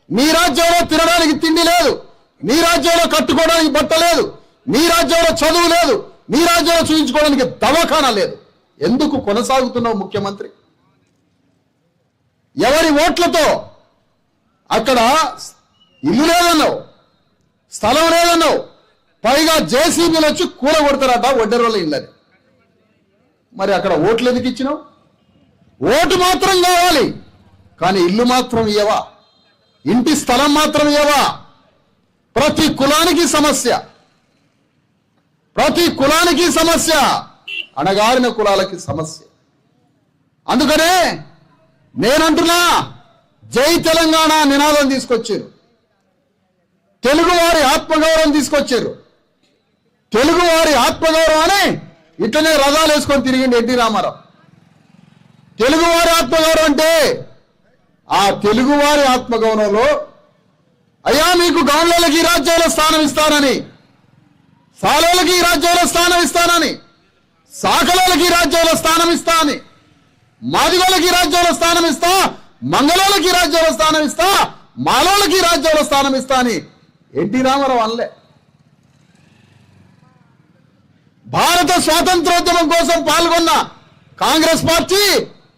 Speaker 6: నీ రాజ్యంలో తినడానికి తిండి లేదు, నీ రాజ్యంలో కట్టుకోవడానికి బట్ట లేదు, నీ రాజ్యంలో చదువు లేదు, నీ రాజ్యంలో చూపించుకోవడానికి దవాఖానా లేదు. ఎందుకు కొనసాగుతున్నావు ముఖ్యమంత్రి? ఎవరి ఓట్లతో? అక్కడ ఇల్లు లేదన్నావు, స్థలం లేదన్నావు, పైగా జేసీబీలు వచ్చి కూలగొడతారట ఒడ్డెరోళ్ళ ఇళ్ళని. మరి అక్కడ ఓట్లు ఎందుకు ఇచ్చినావు? ఓటు మాత్రం కావాలి కానీ ఇల్లు మాత్రం ఇవ్వవా? ఇంటి స్థలం మాత్రం ఇవ్వవా? ప్రతి కులానికి సమస్య, ప్రతి కులానికి సమస్య, అణగారిన కులాలకి సమస్య. అందుకనే నేనంటున్నా, జై తెలంగాణ నినాదం తీసుకొచ్చారు, తెలుగు వారి ఆత్మగౌరవం తీసుకొచ్చారు. తెలుగు వారి ఆత్మగౌరవాన్ని ఇట్లనే రథాలు వేసుకొని తిరిగింది ఎన్టీ రామారావు. తెలుగువారి ఆత్మగౌరవం అంటే ఆ తెలుగువారి ఆత్మగౌరవంలో అయ్యా మీకు గౌన్లకి రాజ్యంలో స్థానం ఇస్తానని, సాలోలకి రాజ్యంలో స్థానం ఇస్తానని, సాకలోలకి రాజ్యంలో స్థానం ఇస్తా అని, మాదిగోలకి రాజ్యంలో స్థానం ఇస్తా, మంగళోలకి రాజ్యంలో స్థానం ఇస్తా, మాలోలకి రాజ్యంలో స్థానం ఇస్తా అని ఎన్టీ రామారావు అనలే. భారత స్వాతంత్రోద్యమం కోసం పాల్గొన్న కాంగ్రెస్ పార్టీ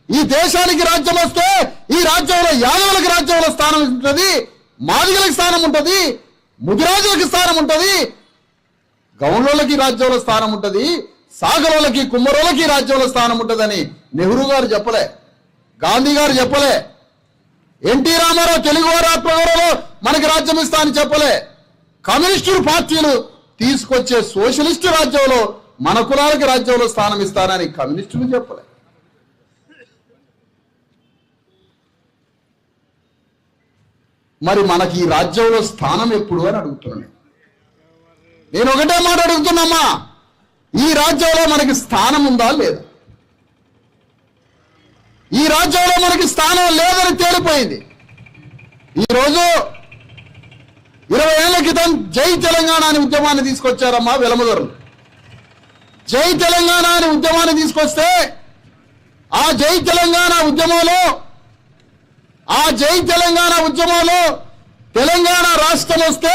Speaker 6: ఈ దేశానికి రాజ్యం వస్తే ఈ రాజ్యంలో యాదవులకి రాజ్యంలో స్థానం ఉంటుంది, మాదిగలకి స్థానం ఉంటుంది, ముదిరాజులకి స్థానం ఉంటుంది, గౌండ్లకి రాజ్యంలో స్థానం ఉంటుంది, సాగరోలకి కుమ్మరోలకి రాజ్యంలో స్థానం ఉంటుందని నెహ్రూ గారు చెప్పలే, గాంధీ గారు చెప్పలే, ఎన్టీ రామారావు తెలుగువారి ఆత్మగౌరవంలో మనకి రాజ్యం ఇస్తా అని చెప్పలే. కమ్యూనిస్టు పార్టీలు తీసుకొచ్చే సోషలిస్టు రాజ్యంలో మన కులాలకి రాజ్యంలో స్థానం ఇస్తానని కమ్యూనిస్టులు చెప్పలే. మరి మనకి ఈ రాజ్యంలో స్థానం ఎప్పుడు అని అడుగుతున్నాను. నేను ఒకటే మాట అడుగుతున్నామ్మా, ఈ రాజ్యంలో మనకి స్థానం ఉందా లేదా? ఈ రాజ్యంలో మనకి స్థానం లేదని తేలిపోయింది. ఈరోజు 20 ఏళ్ల క్రితం జై తెలంగాణ అని ఉద్యమాన్ని తీసుకొచ్చారమ్మా వెలమదొరలు. జై తెలంగాణ అని ఉద్యమాన్ని తీసుకొస్తే ఆ జై తెలంగాణ ఉద్యమంలో తెలంగాణ రాష్ట్రం వస్తే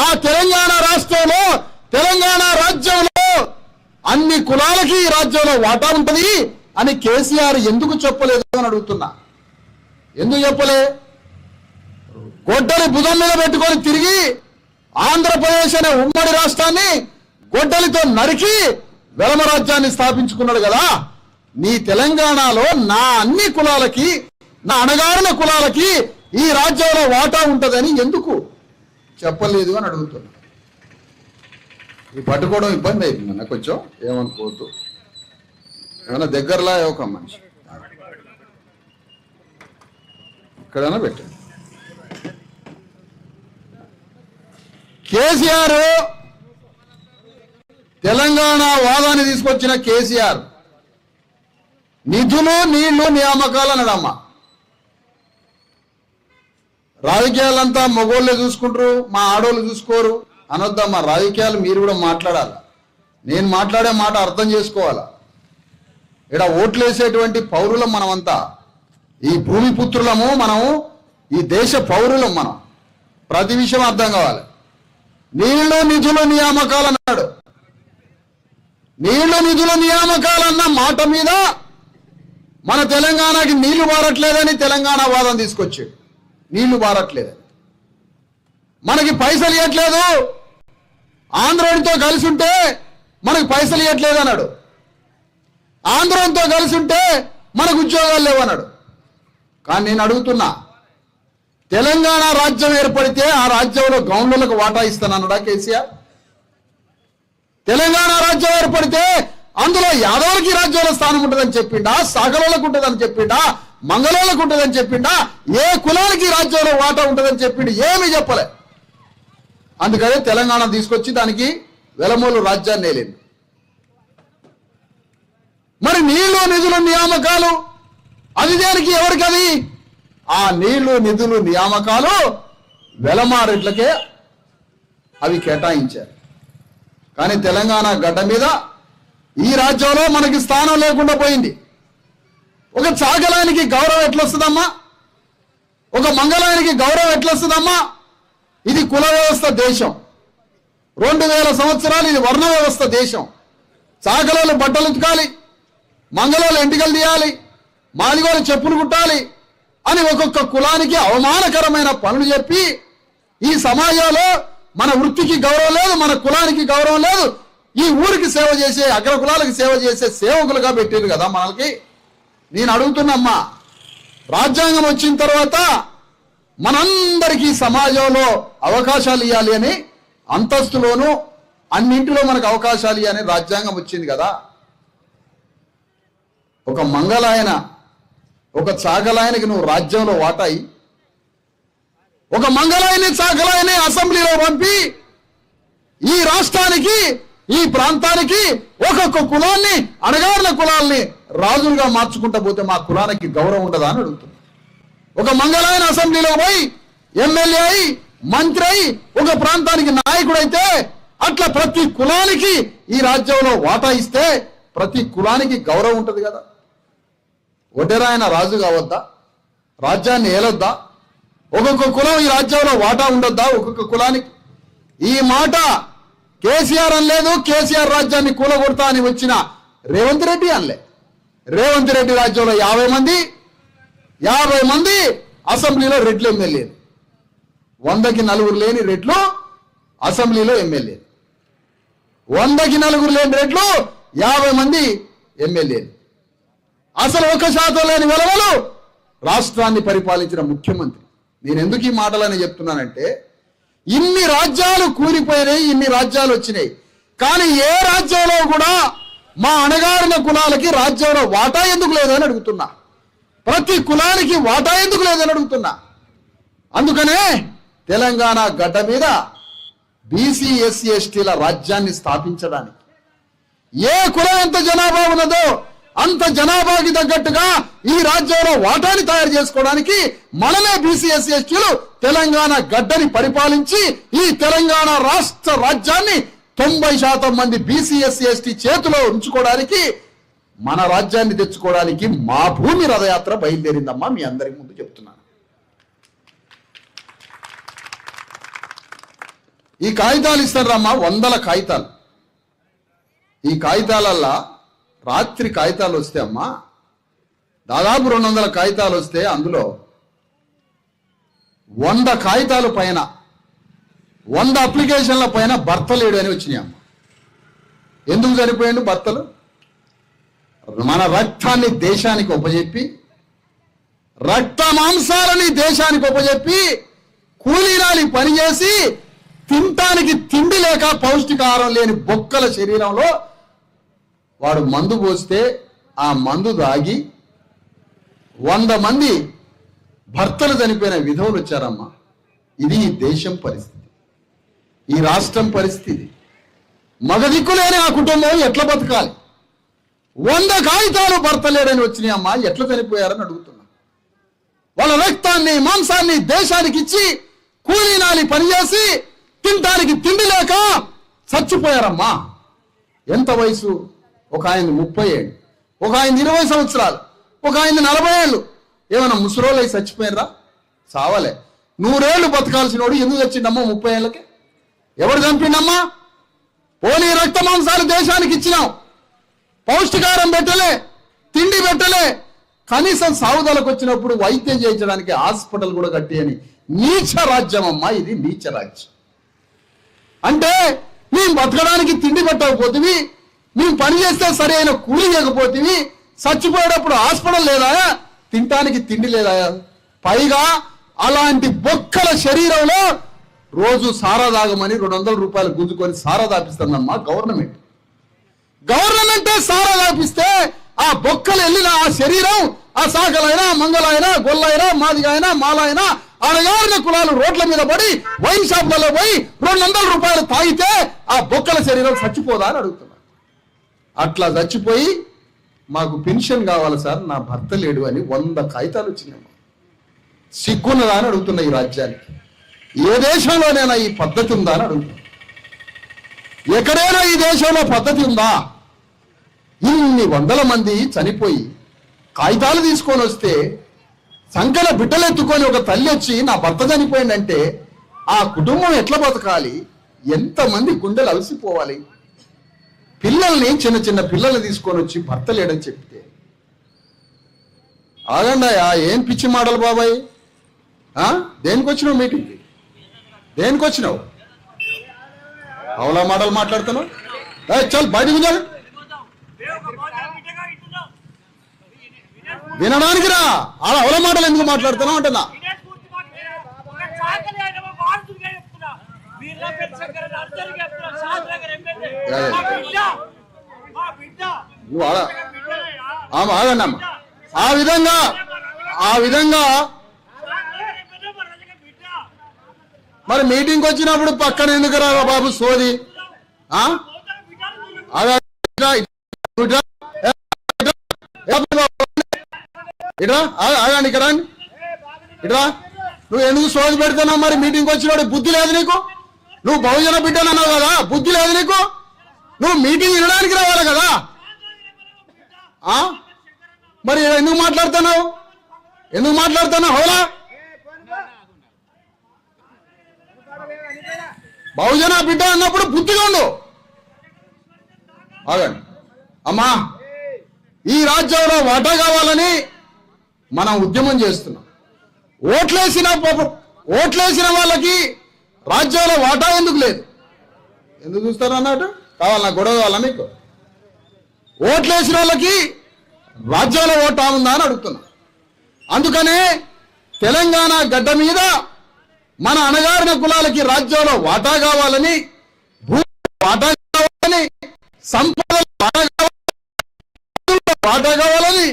Speaker 6: ఆ తెలంగాణ రాష్ట్రంలో తెలంగాణ రాజ్యంలో అన్ని కులాలకి ఈ రాజ్యంలో వాటా ఉంటుంది అని కేసీఆర్ ఎందుకు చెప్పలేదు అని అడుగుతున్నా. ఎందుకు చెప్పలే? గొడ్డలి భుజం మీద పెట్టుకొని తిరిగి ఆంధ్రప్రదేశ్ అనే ఉమ్మడి రాష్ట్రాన్ని గొడ్డలితో నరికి వెలమ రాజ్యాన్ని స్థాపించుకున్నాడు కదా. నీ తెలంగాణలో నా అన్ని కులాలకి, నా అణగారిన కులాలకి ఈ రాజ్యంలో వాటా ఉంటుందని ఎందుకు చెప్పలేదు అని అడుగుతున్నా. ఈ పట్టుకోవడం ఇబ్బంది అయిపోయింది నాకు, కొంచెం ఏమనుకోవద్దు. ఏమైనా దగ్గరలా ఒక మనిషి ఇక్కడైనా పెట్టండి. కేసీఆర్ తెలంగాణ వాదాన్ని తీసుకొచ్చిన కేసీఆర్ నిధులు నీళ్లు నియామకాలు అన్నాడమ్మా. రాజకీయాలంతా మగోళ్ళే చూసుకుంటారు, మా ఆడోళ్ళు చూసుకోరు అనొద్దమ్మా. రాజకీయాలు మీరు కూడా మాట్లాడాలి. నేను మాట్లాడే మాట అర్థం చేసుకోవాలా. ఇక్కడ ఓట్లు వేసేటువంటి పౌరులం మనమంతా, ఈ భూమి పుత్రులము మనము, ఈ దేశ పౌరులం మనం. ప్రతి విషయం అర్థం కావాలి. నీళ్లు నిధుల నియామకాలు అన్నాడు. నీళ్లు నిధుల నియామకాలన్న మాట మీద మన తెలంగాణకి నీళ్లు బారట్లేదని తెలంగాణ వాదం తీసుకొచ్చాడు. నీళ్లు బారట్లేదని, మనకి పైసలు ఇవ్వట్లేదు, ఆంధ్రోడితో కలిసి ఉంటే మనకు పైసలు ఇవ్వట్లేదు అన్నాడు. ఆంధ్రంతో కలిసి ఉంటే మనకు ఉద్యోగాలు లేవన్నాడు. కానీ నేను అడుగుతున్నా, తెలంగాణ రాజ్యం ఏర్పడితే ఆ రాజ్యంలో గౌండ్లకు వాటా ఇస్తానన్నాడా కేసీఆర్? తెలంగాణ రాజ్యం ఏర్పడితే అందులో యాదవులకి రాజ్యంలో స్థానం ఉంటుందని చెప్పిండా, సాగలోళ్ళకు ఉంటుందని చెప్పిండా, మంగళోళ్ళకు ఉంటుందని చెప్పిండా, ఏ కులానికి రాజ్యంలో వాటా ఉంటుందని చెప్పిండు? ఏమీ చెప్పలే. అందుకనే తెలంగాణ తీసుకొచ్చి దానికి వెలమూలు రాజ్యాన్ని నేలింది. మరి నీళ్లు నిధుల నియామకాలు అది దేనికి, ఎవరికి? అది ఆ నీళ్లు నిధులు నియామకాలు వెలమారెడ్లకే అవి కేటాయించారు. కానీ తెలంగాణ గడ్డ మీద ఈ రాజ్యంలో మనకి స్థానం లేకుండా పోయింది. ఒక చాగలానికి గౌరవం ఎట్లొస్తుందమ్మా? ఒక మంగళానికి గౌరవం ఎట్లొస్తుందమ్మా? ఇది కుల వ్యవస్థ దేశం. 2000 సంవత్సరాలు ఇది వర్ణ వ్యవస్థ దేశం. చాగలోళ్ళు బట్టలు ఉతకాలి, మంగళోళ్ళు ఎంటికలు తీయాలి, మాదిగోళ్ళు చెప్పులు కుట్టాలి అని ఒక్కొక్క కులానికి అవమానకరమైన పనులు చెప్పి ఈ సమాజంలో మన వృత్తికి గౌరవం లేదు, మన కులానికి గౌరవం లేదు, ఈ ఊరికి సేవ చేసే అగ్ర కులాలకు సేవ చేసే సేవకులుగా పెట్టారు కదా మనకి. నేను అడుగుతున్నమ్మా, రాజ్యాంగం వచ్చిన తర్వాత మనందరికీ సమాజంలో అవకాశాలు ఇవ్వాలి అని, అంతస్తులోనూ అన్నింటిలో మనకు అవకాశాలు ఇవ్వాలి అని రాజ్యాంగం వచ్చింది కదా. ఒక మంగళాయన, ఒక చాగలాయనకి నువ్వు రాజ్యంలో వాటాయి, ఒక మంగళాయని చాగలాయని అసెంబ్లీలో పంపి ఈ రాష్ట్రానికి, ఈ ప్రాంతానికి ఒక్కొక్క కులాన్ని, అణగారిన కులాల్ని రాజులుగా మార్చుకుంటా పోతే మా కులానికి గౌరవం ఉండదా అని అడుగుతుంది. ఒక మంగళాయన అసెంబ్లీలో పోయి ఎమ్మెల్యే అయి, మంత్రి అయి, ఒక ప్రాంతానికి నాయకుడైతే అట్లా ప్రతి కులానికి ఈ రాజ్యంలో వాటా ఇస్తే ప్రతి కులానికి గౌరవం ఉంటుంది కదా. ఒడ్డెరాయన రాజు కావద్దా? రాజ్యాన్ని ఏలొద్దా? ఒక్కొక్క కులం ఈ రాజ్యంలో వాటా ఉండొద్దా ఒక్కొక్క కులానికి? ఈ మాట కేసీఆర్ అనలేదు. కేసీఆర్ రాజ్యాన్ని కూలగొడతా అని వచ్చిన రేవంత్ రెడ్డి అనలే. రేవంత్ రెడ్డి రాజ్యంలో 50 మంది అసెంబ్లీలో రెడ్లు ఎమ్మెల్యేలు, 100కి 4 లేని రెడ్లు అసెంబ్లీలో ఎమ్మెల్యేలు, 100కి 4 లేని రెడ్లు 50 మంది ఎమ్మెల్యేలు. అసలు 1% లేని వెలవలు రాష్ట్రాన్ని పరిపాలించిన ముఖ్యమంత్రి. నేను ఎందుకు ఈ మాటలని చెప్తున్నానంటే, ఇన్ని రాజ్యాలు కూలిపోయినాయి, ఇన్ని రాజ్యాలు వచ్చినాయి, కానీ ఏ రాజ్యంలో కూడా మా అణగారిన కులాలకి రాజ్యంలో వాటా ఎందుకు లేదని అడుగుతున్నా. ప్రతి కులానికి వాటా ఎందుకు లేదని అడుగుతున్నా. అందుకనే తెలంగాణ గడ్డ మీద బీసీ ఎస్సీ ఎస్టీల రాజ్యాన్ని స్థాపించడానికి ఏ కులం ఎంత జనాభా ఉన్నదో అంత జనాభాకి తగ్గట్టుగా ఈ రాజ్యంలో వాటాని తయారు చేసుకోవడానికి మనమే బీసీ ఎస్సీ ఎస్టీలు తెలంగాణ గడ్డని పరిపాలించి ఈ తెలంగాణ రాష్ట్ర రాజ్యాన్ని 90% మంది బీసీ ఎస్సీ ఎస్టీ చేతిలో ఉంచుకోవడానికి, మన రాజ్యాన్ని తెచ్చుకోవడానికి మా భూమి రథయాత్ర బయలుదేరిందమ్మా. మీ అందరి ముందు చెప్తున్నాను. ఈ కాగితాలు ఇస్తారమ్మా, 100 కాగితాలు. ఈ కాగితాలల్లా రాత్రి కాగితాలు వస్తే అమ్మా, దాదాపు 200 కాగితాలు వస్తే అందులో 100 కాగితాల పైన 100 అప్లికేషన్ల పైన భర్త లేడు అని వచ్చినాయి అమ్మ. ఎందుకు చనిపోయాడు భర్తలు? మన రక్తాన్ని దేశానికి ఉపజెప్పి, రక్త మాంసాలని దేశానికి ఉపజెప్పి, కూలీనాలి పనిచేసి తినటానికి తిండి లేక పౌష్టికాహారం లేని బొక్కల శరీరంలో వాడు మందు పోస్తే ఆ మందు తాగి 100 మంది భర్తలు చనిపోయిన విధవులు వచ్చారమ్మా. ఇది ఈ దేశం పరిస్థితి, ఈ రాష్ట్రం పరిస్థితి. మగదిక్కులేని ఆ కుటుంబం ఎట్లా బతకాలి? 100 కాగితాలు భర్త లేడని వచ్చినాయి అమ్మా, ఎట్లా చనిపోయారని అడుగుతున్నా. వాళ్ళ రక్తాన్ని రక్తాన్ని మాంసాన్ని దేశానికి ఇచ్చి కూలీనాలి పనిచేసి తినడానికి తిండి లేక చచ్చిపోయారమ్మా. ఎంత వయసు? ఒక ఆయన 30 ఏళ్ళు, ఒక ఆయన 20 సంవత్సరాలు, ఒక ఆయన 40 ఏళ్ళు. ఏమైనా ముసలోళ్ళు అయి చచ్చిపోయారా? చావలే. 100 ఏళ్ళు బతకాల్సిన వాడు ఎందుకు చచ్చిండమ్మా 30 ఏళ్ళకి? ఎవరు చంపిండమ్మా? పోనీ రక్త మాంసాలు దేశానికి ఇచ్చినాం, పౌష్టికారం పెట్టలే, తిండి పెట్టలే, కనీసం సాగుదలకు వచ్చినప్పుడు వైద్యం చేయించడానికి హాస్పిటల్ కూడా కట్టి అని నీచ రాజ్యం అమ్మా ఇది, నీచ రాజ్యం. అంటే మేము బతకడానికి తిండి పెట్టకపోతే, మేము పని చేస్తే సరైన కూలి చేయకపోతే, చచ్చిపోయేటప్పుడు హాస్పిటల్ లేదా, తినడానికి తిండి లేదా? పైగా అలాంటి బొక్కల శరీరంలో రోజు సారా తాగమని 200 రూపాయలు గుంజుకొని సారా తాపిస్తుందమ్మా గవర్నమెంట్. గవర్నమెంటే సారా తాపిస్తే ఆ బొక్కలు వెళ్ళిన ఆ శరీరం, ఆ సాగలైనా మంగళైనా గొల్లైనా మాదిగైనా మాలైనా అణగారిన కులాలు రోడ్ల మీద పడి వైన్ షాప్లలో పోయి 200 రూపాయలు తాగితే ఆ బొక్కల శరీరం చచ్చిపోదా అని అడుగుతున్నా. అట్లా చచ్చిపోయి మాకు పెన్షన్ కావాలి సార్, నా భర్త లేడు అని 100 కాగితాలు వచ్చినాయి. సిగ్గున్నదా అని అడుగుతున్నా ఈ రాజ్యానికి. ఏ దేశంలోనైనా ఈ పద్ధతి ఉందా అని అడుగుతున్నా. ఎక్కడైనా ఈ దేశంలో పద్ధతి ఉందా? ఇన్ని 100 మంది చనిపోయి కాగితాలు తీసుకొని వస్తే సంకల బిడ్డలెత్తుకొని ఒక తల్లి వచ్చి నా భర్త చనిపోయిందంటే ఆ కుటుంబం ఎట్లా బతకాలి? ఎంతమంది గుండెలు అలసిపోవాలి? పిల్లల్ని, చిన్న చిన్న పిల్లల్ని తీసుకొని వచ్చి భర్త లేడని చెప్తే ఆగండాయా, ఏం పిచ్చి మాటలు బాబాయ్? దేనికి వచ్చినావు మీటింగ్కి? దేనికి వచ్చినావు? అవలా మాటలు మాట్లాడుతున్నావు? చల్ బయటకు చాలు, వినడానికి రా. అలా అవల మాటలు ఎందుకు మాట్లాడుతున్నావు అంటున్నా. ఆగండి అమ్మ. ఆ విధంగా మరి మీటింగ్ వచ్చినప్పుడు పక్కన ఎందుకు రా బాబు సోది? ఇట్రా ఆగండి, ఇక్కడ ఇట్రా. నువ్వు ఎందుకు సోది పెడుతున్నావు? మరి మీటింగ్ వచ్చినాడు బుద్ధి లేదు నీకు? నువ్వు బహుజన బిడ్డనన్నావు కదా, బుద్ధి లేదు నీకు? నువ్వు మీటింగ్ వినడానికి రావాలి కదా. మరి ఎందుకు మాట్లాడుతున్నావు? ఎందుకు మాట్లాడుతున్నావు? హోలా బహుజన బిడ్డ అన్నప్పుడు బుద్ధిగా ఉండు. ఆగండి అమ్మా. ఈ రాజ్యంలో వాటా కావాలని మనం ఉద్యమం చేస్తున్నాం. ఓట్లేసిన వాళ్ళకి రాజ్యంలో వాటా ఎందుకు లేదు? ఎందుకు చూస్తారు అన్నట్టు? కావాలన్నా గొడవ కావాలా మీకు? ఓట్లేసిన వాళ్ళకి రాజ్యంలో ఓటా ఉందా అని అడుగుతున్నా. అందుకనే తెలంగాణ గడ్డ మీద మన అణగారిన కులాలకి రాజ్యంలో వాటా కావాలని, భూమి వాటా కావాలని, సంపదల వాటా కావాలని,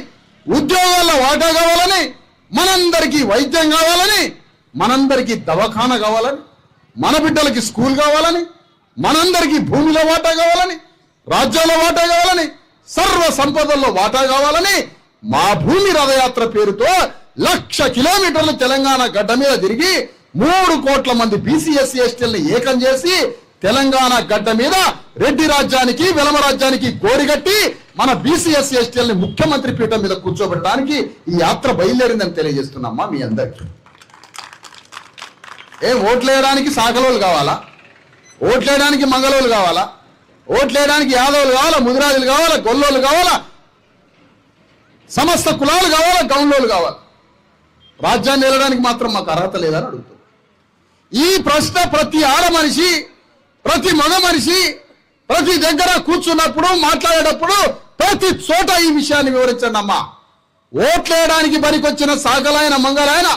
Speaker 6: ఉద్యోగాల్లో వాటా కావాలని, మనందరికీ వైద్యం కావాలని, మనందరికీ దవాఖానా కావాలని, మన బిడ్డలకి స్కూల్ కావాలని, మనందరికీ భూమిలో వాటా కావాలని, రాజ్యాల్లో వాటా కావాలని, సర్వ సంపదల్లో వాటా కావాలని మా భూమి రథయాత్ర పేరుతో 1,00,000 కిలోమీటర్లు తెలంగాణ గడ్డ మీద తిరిగి 3 కోట్ల మంది బీసీ ఎస్సీ ఎస్టీలని ఏకం చేసి తెలంగాణ గడ్డ మీద రెడ్డి రాజ్యానికి, వెలమ రాజ్యానికి గోరిగట్టి మన బీసీ ఎస్సీ ఎస్టీలని ముఖ్యమంత్రి పీఠం మీద కూర్చోబెట్టడానికి ఈ యాత్ర బయలుదేరిందని తెలియజేస్తున్నామ్మా మీ అందరికీ. ఓట్లేయడానికి సాకలోళ్ళు కావాలా? ఓట్లేయడానికి మంగళోళ్ళు కావాలా? ఓట్లేయడానికి యాదవులు కావాలా? ముదిరాజులు కావాలా? గొల్లోళ్ళు కావాలా? సమస్త కులాలు కావాలా? గౌండ్లోళ్ళు కావాలా? రాజ్యాన్ని వెళ్ళడానికి మాత్రం మాకు అర్హత లేదని అడుగుతుంది. ఈ ప్రశ్న ప్రతి ఆడ మనిషి, ప్రతి మగ మనిషి ప్రతి దగ్గర కూర్చున్నప్పుడు, మాట్లాడేటప్పుడు ప్రతి చోట ఈ విషయాన్ని వివరించండి అమ్మా. ఓట్లేయడానికి పనికొచ్చిన సాగలైన మంగళైన,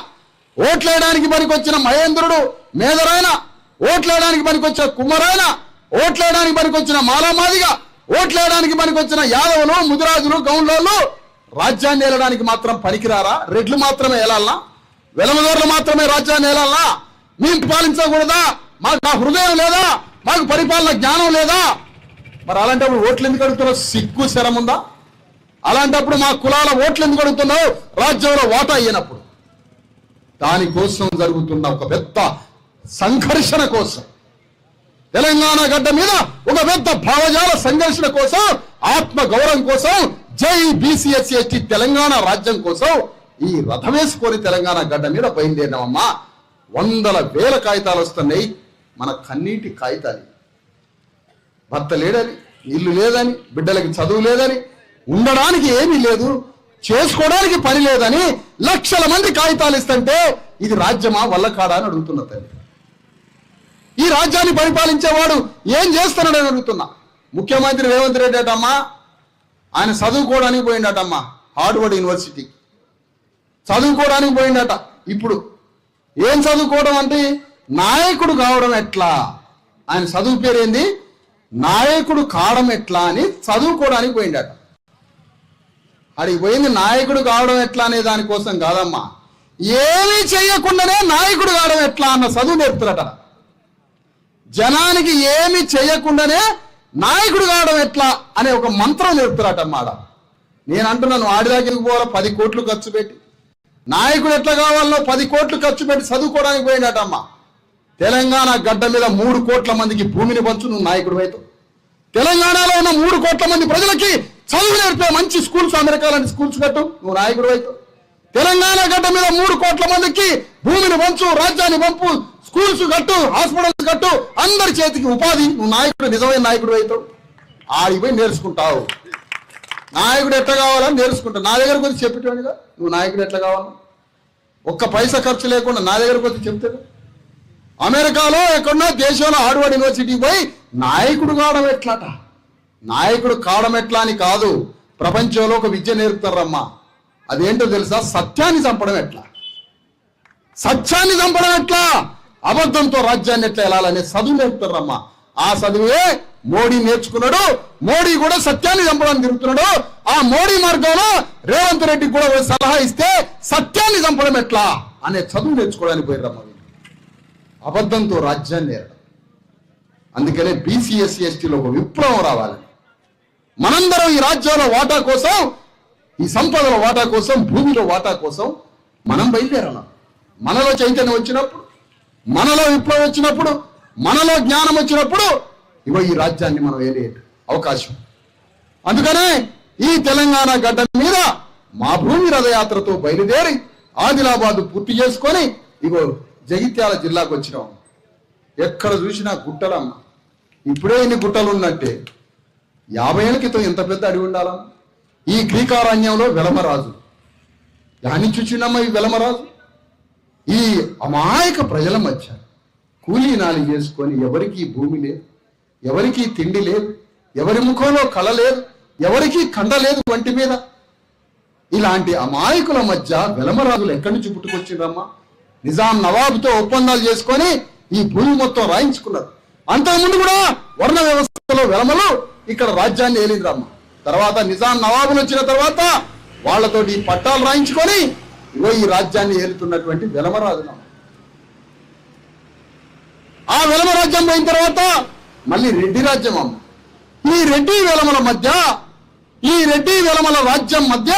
Speaker 6: ఓట్లేయడానికి పనికొచ్చిన మహేంద్రుడు మేదరైన, ఓట్లేయడానికి పనికొచ్చిన కుమ్మరైన, ఓట్లేయడానికి పనికొచ్చిన మాలామాదిగా, ఓట్లేయడానికి పనికొచ్చిన యాదవులు, ముదిరాజులు, గౌండ్లోళ్ళు రాజ్యాన్ని ఏలడానికి మాత్రం పనికిరారా? రెడ్లు మాత్రమే ఏలాలనా? వెలమదోర్లు మాత్రమే రాజ్యాన్ని ఏలాలనా? మేము పాలించకూడదా? మాకు ఆ హృదయం లేదా? మాకు పరిపాలన జ్ఞానం లేదా? మరి అలాంటప్పుడు ఓట్లు ఎందుకు అడుగుతున్నావు? సిగ్గు శరం ఉందా? అలాంటప్పుడు మా కులాల ఓట్లు ఎందుకు అడుగుతున్నావు? రాజ్యంలో వాటా అయ్యినప్పుడు దానికోసం జరుగుతున్న ఒక పెద్ద సంఘర్షణ కోసం, తెలంగాణ గడ్డ మీద ఒక పెద్ద భావజాల సంఘర్షణ కోసం, ఆత్మ గౌరవం కోసం, జై బీసీఎస్సీ ఎస్టీ తెలంగాణ రాజ్యం కోసం ఈ రథం వేసుకొని తెలంగాణ గడ్డ మీద బయలుదేరినామమ్మా. వందల వేల కాగితాలు వస్తున్నాయి, మన కన్నీటి కాగితాలు. భర్త లేడని, ఇల్లు లేదని, బిడ్డలకి చదువు లేదని, ఉండడానికి ఏమీ లేదు, చేసుకోవడానికి పని లేదని లక్షల మంది కాగితాలు ఇస్తుంటే ఇది రాజ్యమా వల్లకాడా అని అడుగుతున్న తల్లి. ఈ రాజ్యాన్ని పరిపాలించేవాడు ఏం చేస్తున్నాడని అడుగుతున్నా. ముఖ్యమంత్రి రేవంత్ రెడ్డి అటమ్మా, ఆయన చదువుకోవడానికి పోయిండటమ్మా హార్వర్డ్ యూనివర్సిటీకి, చదువుకోవడానికి పోయిండట. ఇప్పుడు ఏం చదువుకోవడం అంటే నాయకుడు కావడం ఎట్లా, ఆయన చదువు పేరేంది, నాయకుడు కావడం ఎట్లా అని చదువుకోవడానికి పోయిండట. అడిగి పోయింది నాయకుడు కావడం ఎట్లా అనే దానికోసం కాదమ్మా, ఏమీ చెయ్యకుండానే నాయకుడు కావడం ఎట్లా అన్న చదువు నేర్పుతారట. జనానికి ఏమి చేయకుండానే నాయకుడు కావడం ఎట్లా అనే ఒక మంత్రం నేర్పుతారటమ్మాడ. నేను అంటున్నాను, ఆడిదాకి పోవాలా 10 కోట్లు ఖర్చు పెట్టి, నాయకుడు ఎట్లా కావాలో 10 కోట్లు ఖర్చు పెట్టి చదువుకోవడానికి పోయినట్టమ్మా. తెలంగాణ గడ్డ మీద 3 కోట్ల మందికి భూమిని పంచు, నువ్వు నాయకుడు అవుతావు. తెలంగాణలో ఉన్న 3 కోట్ల మంది ప్రజలకి చదువు నేర్పే మంచి స్కూల్స్, అమెరికా లాంటి స్కూల్స్ కట్టు, నువ్వు నాయకుడు అవుతావు. తెలంగాణ గడ్డ మీద 3 కోట్ల మందికి భూమిని పంచు, రాజ్యాన్ని పంపు, స్కూల్స్ కట్టు, హాస్పిటల్స్ కట్టు, అందరి చేతికి ఉపాధి, నువ్వు నాయకుడు, నిజమైన నాయకుడు అవుతావు. ఆడిపోయి నేర్చుకుంటావు. నాయకుడు ఎట్లా కావాలని నేర్చుకుంటావు. నా దగ్గరకు వచ్చి చెప్పేటోనిగా నువ్వు నాయకుడు ఎట్లా కావాలి, ఒక్క పైసా ఖర్చు లేకుండా నా దగ్గరకు వచ్చి చెప్తాడు. అమెరికాలో ఎక్కడన్నా దేశంలో హార్వర్డ్ యూనివర్సిటీకి పోయి నాయకుడు కావడం ఎట్లాట, నాయకుడు కావడం ఎట్లా అని కాదు, ప్రపంచంలో ఒక విద్య నేర్పుతారమ్మా. అదేంటో తెలుసా, సత్యాన్ని చంపడం ఎట్లా, సత్యాన్ని చంపడం ఎట్లా, అబద్ధంతో రాజ్యాన్ని ఎట్లా వెళ్ళాలనే చదువు నేర్పుతారమ్మా. ఆ చదువే మోడీ నేర్చుకున్నాడు. మోడీ కూడా సత్యాన్ని చంపడానికి తిరుగుతున్నాడు. ఆ మోడీ మార్గంలో రేవంత్ రెడ్డికి కూడా సలహా ఇస్తే సత్యాన్ని చంపడం ఎట్లా అనే చదువు నేర్చుకోవడానికి పోయిరమ్మా. అబద్ధంతో రాజ్యాన్ని నేరడం. అందుకనే బీసీఎస్సీ ఎస్టీలో ఒక విప్లవం రావాలని మనందరం ఈ రాజ్యంలో వాటా కోసం, ఈ సంపదల వాటా కోసం, భూమిలో వాటా కోసం మనం బయలుదేరాలి. మనలో చైతన్యం వచ్చినప్పుడు, మనలో విప్లవం వచ్చినప్పుడు, మనలో జ్ఞానం వచ్చినప్పుడు ఇగో ఈ రాజ్యాన్ని మనం ఏలే అవకాశం. అందుకనే ఈ తెలంగాణ గడ్డ మీద మా భూమి రథయాత్రతో బయలుదేరి ఆదిలాబాద్ పూర్తి చేసుకొని ఇగో జగిత్యాల జిల్లాకు వచ్చినాం. ఎక్కడ చూసినా గుట్టలమ్మ. ఇప్పుడే ఇన్ని గుట్టలు ఉన్నట్టే 50 ఏళ్ళ క్రితం ఎంత పెద్ద అడవి ఉండాలమ్మ. ఈ గ్రీకారణ్యంలో వెలమరాజు, దాన్ని చూసినమ్మ ఈ వెలమరాజు ఈ అమాయక ప్రజల మధ్య కూలీ నాలి చేసుకొని, ఎవరికి భూమి లేదు, ఎవరికి తిండి లేదు, ఎవరి ముఖంలో కళ లేదు, ఎవరికి కండ లేదు వంటి మీద. ఇలాంటి అమాయకుల మధ్య వెలమరాజులు ఎక్కడి నుంచి పుట్టుకొచ్చిండ్రమ్మా. నిజాం నవాబుతో ఒప్పందాలు చేసుకొని ఈ భూమి మొత్తం రాయించుకున్నారు. అంతకుముందు కూడా వర్ణ వ్యవస్థలో వెలమలు ఇక్కడ రాజ్యాన్ని ఏలిండ్రమ్మ. తర్వాత నిజాం నవాబులు వచ్చిన తర్వాత వాళ్ళతోటి పట్టాలు రాయించుకొని ఇగో ఈ రాజ్యాన్ని ఏలుతున్నటువంటి వెలమరాజులు. ఆ వెలమ రాజ్యం పోయిన తర్వాత మళ్ళీ రెడ్డి రాజ్యం అమ్మ. ఈ రెడ్డి వెలమల మధ్య, ఈ రెడ్డి వెలమల రాజ్యం మధ్య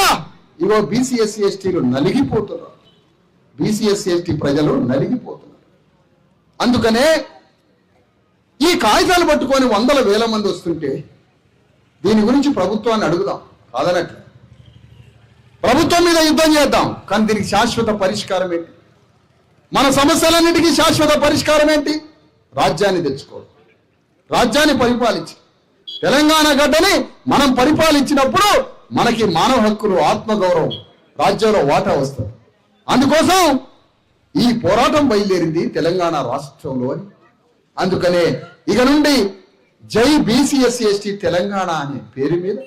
Speaker 6: ఇగో బీసీఎస్సీ ఎస్టీలు నలిగిపోతున్నారు. బీసీఎస్సీ ఎస్టీ ప్రజలు నలిగిపోతున్నారు. అందుకనే ఈ కాగితాలు పట్టుకొని 100,000 మంది వస్తుంటే దీని గురించి ప్రభుత్వాన్ని అడుగుదాం, కాదనట్లే. ప్రభుత్వం మీద యుద్ధం చేద్దాం, కానీ దీనికి శాశ్వత పరిష్కారం ఏంటి? మన సమస్యలన్నిటికీ శాశ్వత పరిష్కారం ఏంటి? రాజ్యాన్ని తెచ్చుకోవడం, రాజ్యాన్ని పరిపాలించి తెలంగాణ గడ్డని మనం పరిపాలించినప్పుడు మనకి మానవ హక్కులు, ఆత్మగౌరవం, రాజ్యంలో వాటా వస్తుంది. అందుకోసం ఈ పోరాటం బయలుదేరింది తెలంగాణ రాష్ట్రంలో అని. అందుకనే ఇక నుండి జై బీసీఎస్సీ ఎస్టీ తెలంగాణ అనే పేరు మీద,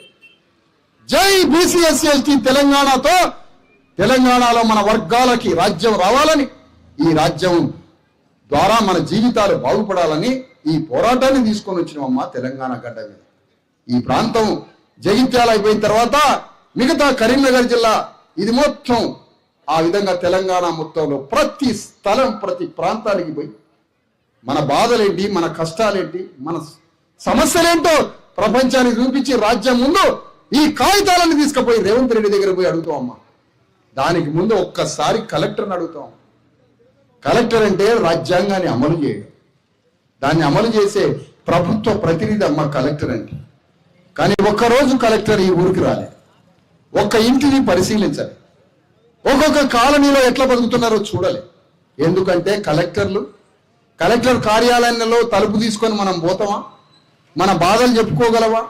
Speaker 6: జై బీసీఎస్సీ ఎస్టీ తెలంగాణతో తెలంగాణలో మన వర్గాలకి రాజ్యం రావాలని, ఈ రాజ్యం ద్వారా మన జీవితాలు బాగుపడాలని ఈ పోరాటాన్ని తీసుకొని వచ్చినామమ్మా తెలంగాణ గడ్డ మీద. ఈ ప్రాంతం జగిత్యాల అయిపోయిన తర్వాత మిగతా కరీంనగర్ జిల్లా, ఇది మొత్తం ఆ విధంగా తెలంగాణ మొత్తంలో ప్రతి స్థలం, ప్రతి ప్రాంతానికి పోయి మన బాధలేంటి, మన కష్టాలేంటి, మన సమస్యలేంటో ప్రపంచానికి చూపించి రాజ్యం ముందు ఈ కాగితాలను తీసుకుపోయి రేవంత్ రెడ్డి దగ్గర పోయి అడుగుతాం అమ్మా. దానికి ముందు ఒక్కసారి కలెక్టర్ని అడుగుతాం. కలెక్టర్ అంటే రాజ్యాంగాన్ని అమలు చేయడం, దాన్ని అమలు చేసే ప్రభుత్వ ప్రతినిధి అమ్మ కలెక్టర్ అంటే. కానీ ఒక్కరోజు కలెక్టర్ ఈ ఊరికి రాలే, ఒక్క ఇంటిని పరిశీలించాలి, ఒక్కొక్క కాలనీలో ఎట్లా బతుకుతున్నారో చూడాలి. ఎందుకంటే కలెక్టర్ కార్యాలయంలో తలుపు తీసుకొని మనం పోతామా? మన బాధలు చెప్పుకోగలవా?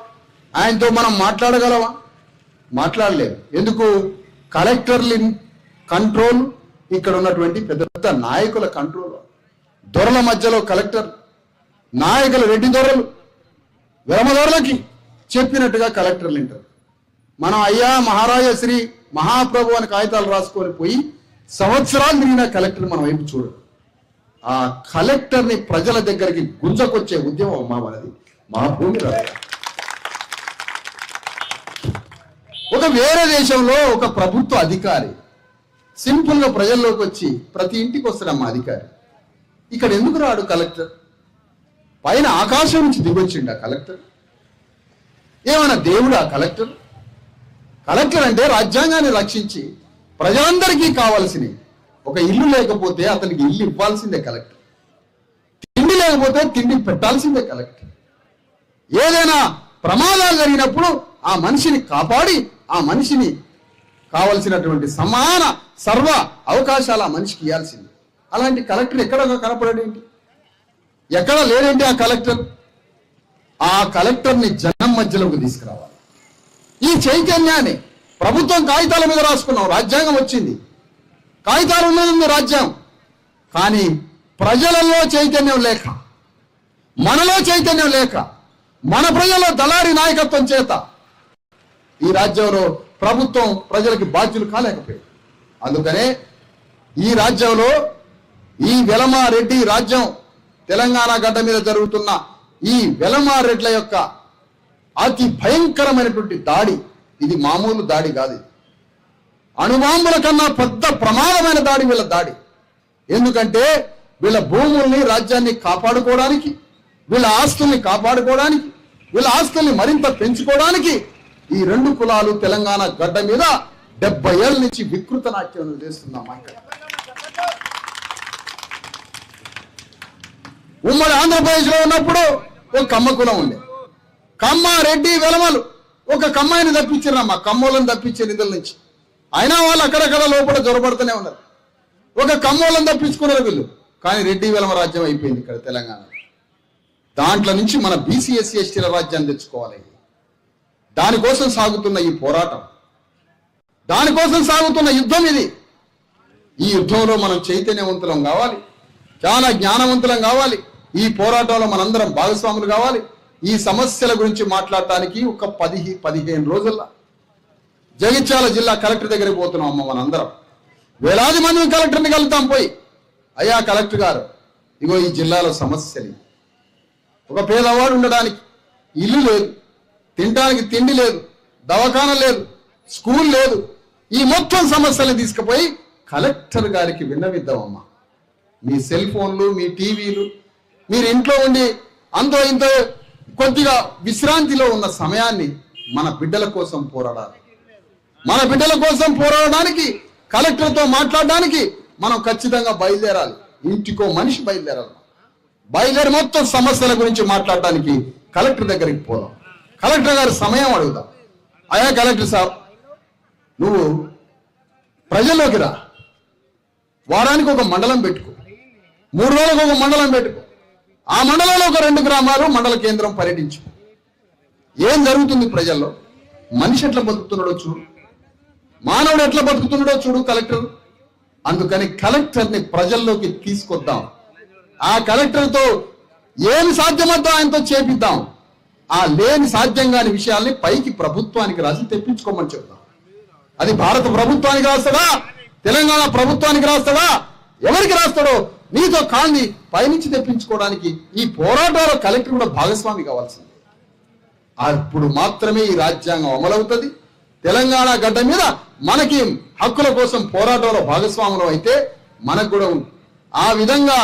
Speaker 6: ఆయనతో మనం మాట్లాడగలవా? మాట్లాడలేము. ఎందుకు? కలెక్టర్ల కంట్రోల్ ఇక్కడ ఉన్నటువంటి పెద్ద పెద్ద నాయకుల కంట్రోల్. దొరల మధ్యలో కలెక్టర్, నాయకులు రెడ్డి దొరలు విరమదొరలకి చెప్పినట్టుగా కలెక్టర్లు వింటారు. మనం అయ్యా మహారాజా శ్రీ మహాప్రభు అని కాగితాలు రాసుకొని పోయి సంవత్సరాలు తిరిగిన కలెక్టర్ మన వైపు చూడరు. ఆ కలెక్టర్ని ప్రజల దగ్గరికి గుంజకొచ్చే ఉద్యమం అమ్మా మనది, మా భూమి రాదు. ఒక వేరే దేశంలో ఒక ప్రభుత్వ అధికారి సింపుల్ గా ప్రజల్లోకి వచ్చి ప్రతి ఇంటికి వస్తాడమ్మా అధికారి. ఇక్కడ ఎందుకు రాడు కలెక్టర్? పైన ఆకాశం నుంచి దిగొచ్చిండు ఆ కలెక్టర్. ఏమన్నా దేవుడా కలెక్టర్? కలెక్టర్ అంటే రాజ్యాంగాన్ని రక్షించి ప్రజలందరికీ కావాల్సినవి. ఒక ఇల్లు లేకపోతే అతనికి ఇల్లు ఇవ్వాల్సిందే కలెక్టర్, తిండి లేకపోతే తిండి పెట్టాల్సిందే కలెక్టర్. ఏదైనా ప్రమాదాలు జరిగినప్పుడు ఆ మనిషిని కాపాడి ఆ మనిషిని కావలసినటువంటి సమాన సర్వ అవకాశాలు ఆ మనిషికి ఇవ్వాల్సింది. అలాంటి కలెక్టర్ ఎక్కడ కనపడేంటి? ఎక్కడ లేదేంటి ఆ కలెక్టర్? ఆ కలెక్టర్ని జనం మధ్యలోకి తీసుకురావాలి. ఈ చైతన్యాన్ని ప్రభుత్వం కాగితాల మీద రాసుకున్నాం, రాజ్యాంగం వచ్చింది, కాగితాలు ఉన్నది రాజ్యాంగం. కానీ ప్రజలలో చైతన్యం లేక, మనలో చైతన్యం లేక, మన ప్రజల్లో దళారీ నాయకత్వం చేత ఈ రాజ్యంలో ప్రభుత్వం ప్రజలకి బాధ్యులు కాలేకపోయింది. అందుకనే ఈ రాజ్యంలో ఈ వెలమారెడ్డి రాజ్యం తెలంగాణ గడ్డ మీద జరుగుతున్న ఈ వెలమారెడ్ల యొక్క అతి భయంకరమైనటువంటి దాడి, ఇది మామూలు దాడి కాదు. అణుబాంబుల కన్నా పెద్ద ప్రమాదమైన దాడి వీళ్ళ దాడి. ఎందుకంటే వీళ్ళ భూముల్ని రాజ్యాన్ని కాపాడుకోవడానికి, వీళ్ళ ఆస్తుల్ని కాపాడుకోవడానికి, వీళ్ళ ఆస్తుల్ని మరింత పెంచుకోవడానికి ఈ రెండు కులాలు తెలంగాణ గడ్డ మీద 70 ఏళ్ళ నుంచి వికృత నాట్యం చేస్తున్నాం. ఉమ్మడి ఆంధ్రప్రదేశ్ లో ఉన్నప్పుడు ఒక కమ్మ కులం ఉండే, కమ్మ రెడ్డి వెలమలు ఒక కమ్మాయిని తప్పించారమ్మా, కమ్మోళ్ళని తప్పించే నిధుల నుంచి. అయినా వాళ్ళు అక్కడక్కడ లోపల జొరబడుతూనే ఉన్నారు. ఒక కమ్మోళ్ళని తప్పించుకున్నారు వీళ్ళు. కానీ రెడ్డి వెలమ రాజ్యం అయిపోయింది ఇక్కడ తెలంగాణ. దాంట్లో నుంచి మన బీసీ ఎస్సీ ఎస్టీల రాజ్యాన్ని తెచ్చుకోవాలి. దానికోసం సాగుతున్న ఈ పోరాటం, దానికోసం సాగుతున్న యుద్ధం ఇది. ఈ యుద్ధంలో మనం చైతన్యవంతులం కావాలి, చాలా జ్ఞానవంతులం కావాలి. ఈ పోరాటంలో మనందరం భాగస్వాములు కావాలి. ఈ సమస్యల గురించి మాట్లాడటానికి ఒక 10-15 రోజుల్లో జగిత్యాల జిల్లా కలెక్టర్ దగ్గరికి పోతున్నాం అమ్మ. మనందరం వేలాది మంది కలెక్టర్ని కలుద్దాం. పోయి అయ్యా కలెక్టర్ గారు, ఇగో ఈ జిల్లాలో సమస్యలు, ఒక పేదవాడు ఉండడానికి ఇల్లు లేదు, తినడానికి తిండి లేదు, దవాఖాన లేదు, స్కూల్ లేదు. ఈ మొత్తం సమస్యలను తీసుకుపోయి కలెక్టర్ గారికి విన్నవిద్దామమ్మా. మీ సెల్ ఫోన్లు, మీ టీవీలు, మీరు ఇంట్లో ఉండి అంతో ఇంతో కొద్దిగా విశ్రాంతిలో ఉన్న సమయాన్ని మన బిడ్డల కోసం పోరాడాలి. మన బిడ్డల కోసం పోరాడడానికి, కలెక్టర్తో మాట్లాడడానికి మనం ఖచ్చితంగా బయలుదేరాలి. ఇంటికో మనిషి బయలుదేరాలి. బయలుదేరి మొత్తం సమస్యల గురించి మాట్లాడడానికి కలెక్టర్ దగ్గరికి పోదాం. కలెక్టర్ గారు సమయం అడుగుదాం. అయ్యా కలెక్టర్ సాబ్, నువ్వు ప్రజల్లోకి రా, వారానికి ఒక మండలం పెట్టుకో, 3 రోజులకు ఒక మండలం పెట్టుకో, ఆ మండలంలో ఒక 2 గ్రామాలు మండల కేంద్రం పర్యటించు. ఏం జరుగుతుంది ప్రజల్లో, మనిషి ఎట్లా బతుకుతున్నాడో చూడు, మానవుడు ఎట్లా బతుకుతున్నాడో చూడు కలెక్టర్. అందుకని కలెక్టర్ని ప్రజల్లోకి తీసుకొద్దాం. ఆ కలెక్టర్తో ఏమి సాధ్యమద్దో ఆయనతో చేపిద్దాం. ఆ లేని సాధ్యం కాని విషయాల్ని పైకి ప్రభుత్వానికి రాసి తెప్పించుకోమని చెప్తాం. అది భారత ప్రభుత్వానికి రాస్తాడా, తెలంగాణ ప్రభుత్వానికి రాస్తాడా, ఎవరికి రాస్తాడో నీతో కాల్ని పైనుంచి తెప్పించుకోవడానికి ఈ పోరాటాల్లో కలెక్టర్ కూడా భాగస్వామి కావాల్సింది. అప్పుడు మాత్రమే ఈ రాజ్యాంగం అమలవుతుంది. తెలంగాణ గడ్డ మీద మనకి హక్కుల కోసం పోరాటంలో భాగస్వాములు అయితే మనకు కూడా ఉంది. ఆ విధంగా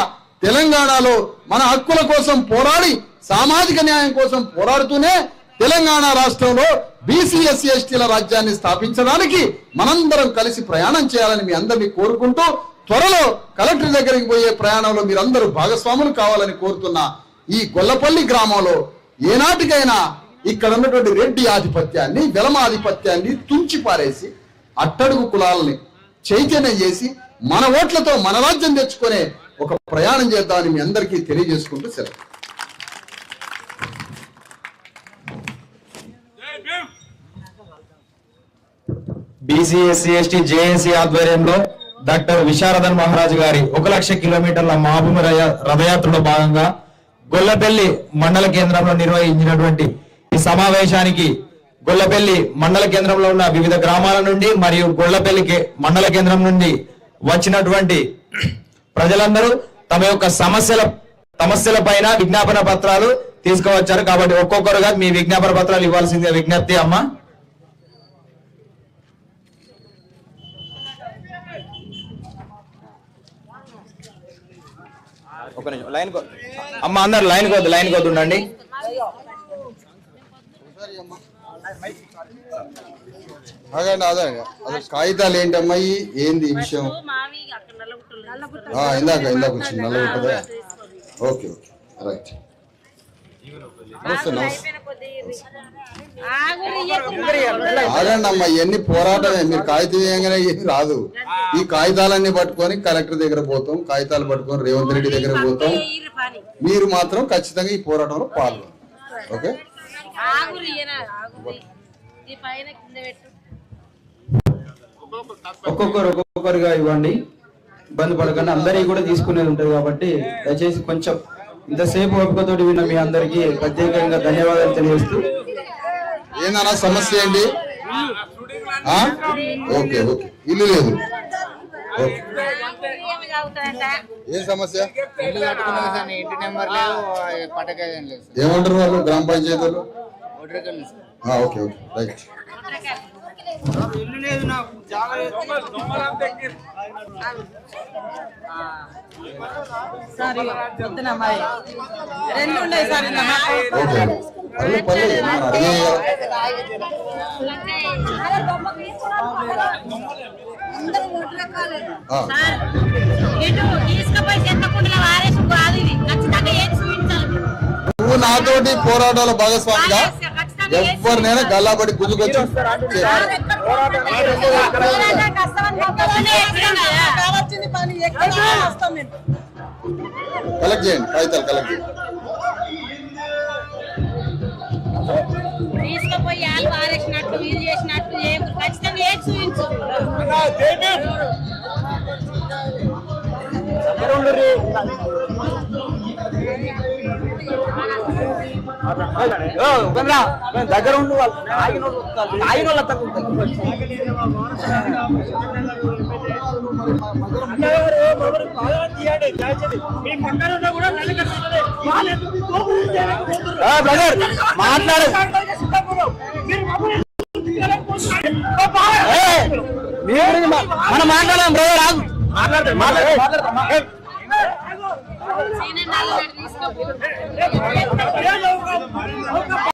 Speaker 6: తెలంగాణలో మన హక్కుల కోసం పోరాడి, సామాజిక న్యాయం కోసం పోరాడుతూనే తెలంగాణ రాష్ట్రంలో బీసీ ఎస్సీ ఎస్టీల రాజ్యాన్ని స్థాపించడానికి మనందరం కలిసి ప్రయాణం చేయాలని మీ అందరినీ కోరుకుంటూ త్వరలో కలెక్టర్ దగ్గరికి పోయే ప్రయాణంలో మీరందరూ భాగస్వాములు కావాలని కోరుతున్న ఈ గొల్లపల్లి గ్రామంలో ఏనాటికైనా ఇక్కడ ఉన్నటువంటి రెడ్డి ఆధిపత్యాన్ని, వెలమ ఆధిపత్యాన్ని తుంచి పారేసి అట్టడుగు కులాలని చైతన్యం చేసి మన ఓట్లతో మన రాజ్యం తెచ్చుకునే ఒక ప్రయాణం చేద్దామని మీ అందరికీ తెలియజేసుకుంటూ సెలవు.
Speaker 7: బీసీ ఎస్సీ ఎస్టీ జేఏసీ ఆధ్వర్యంలో డాక్టర్ విశారదన్ మహారాజు గారి 1,00,000 కిలోమీటర్ల మహాభూమి రథయాత్రలో భాగంగా గొల్లపల్లి మండల కేంద్రంలో నిర్వహించినటువంటి ఈ సమావేశానికి గొల్లపల్లి మండల కేంద్రంలో ఉన్న వివిధ గ్రామాల నుండి మరియు గొల్లపల్లి మండల కేంద్రం నుండి వచ్చినటువంటి ప్రజలందరూ తమ యొక్క సమస్యల పైన విజ్ఞాపన పత్రాలు తీసుకువచ్చారు. కాబట్టి ఒక్కొక్కరుగా మీ విజ్ఞాపన పత్రాలు ఇవ్వాల్సిందిగా విజ్ఞప్తి. అమ్మా ఒక నిమిషం లైన్ అమ్మ, అందరు లైన్ కొద్దు ఉండండి.
Speaker 6: అదే కాగితాలు ఏంటమ్మా, ఏంది ఈ విషయం? ఇందాక వచ్చింది నల్లగుంటదా? Okay okay right. ఆగండి అమ్మా, ఇవన్నీ పోరాటమే. మీరు కాగితం వేయగానే ఏమి రాదు. ఈ కాగితాలన్నీ పట్టుకొని కలెక్టర్ దగ్గర పోతాం, కాగితాలు పట్టుకొని రేవంత్ రెడ్డి దగ్గర పోతాం. మీరు మాత్రం ఖచ్చితంగా ఈ పోరాటంలో పాల్గొనండి. ఓకే,
Speaker 7: ఒక్కొక్కరుగా ఇవ్వండి, ఇబ్బంది పడకండి. అందరికీ కూడా తీసుకునేది ఉంటుంది కాబట్టి దయచేసి కొంచెం ఇంతసేపు ఓపికతోటి విన్న మీ అందరికీ ప్రత్యేకంగా ధన్యవాదాలు తెలియజేస్తూ.
Speaker 6: ఏందన్నా సమస్య ఏంటి? ఓకే ఓకే, ఇల్లు లేదు. ఓకే, ఏం సమస్య? ఏమంటారు వాళ్ళు గ్రామ పంచాయతీలు? Okay okay right. నువ్వు నాతోటి పోరాటాల భాగస్వామిగా ఎవరినైనా గల్లాబడి గుంజుకొచ్చి కలెక్ట్ చేయండి, కాగితాలు కలెక్ట్ చేయండి.
Speaker 8: తీసుకుపోయి వాళ్ళు వారేసినట్టు వీళ్ళు చేసినట్టు ఖచ్చితంగా ఏది చూపించు.
Speaker 3: దగ్గర ఉండి వాళ్ళు ఆగిన వాళ్ళ మాట్లాడే మనం మాట్లాడాం బ్రదర్, మాట్లాడతాం.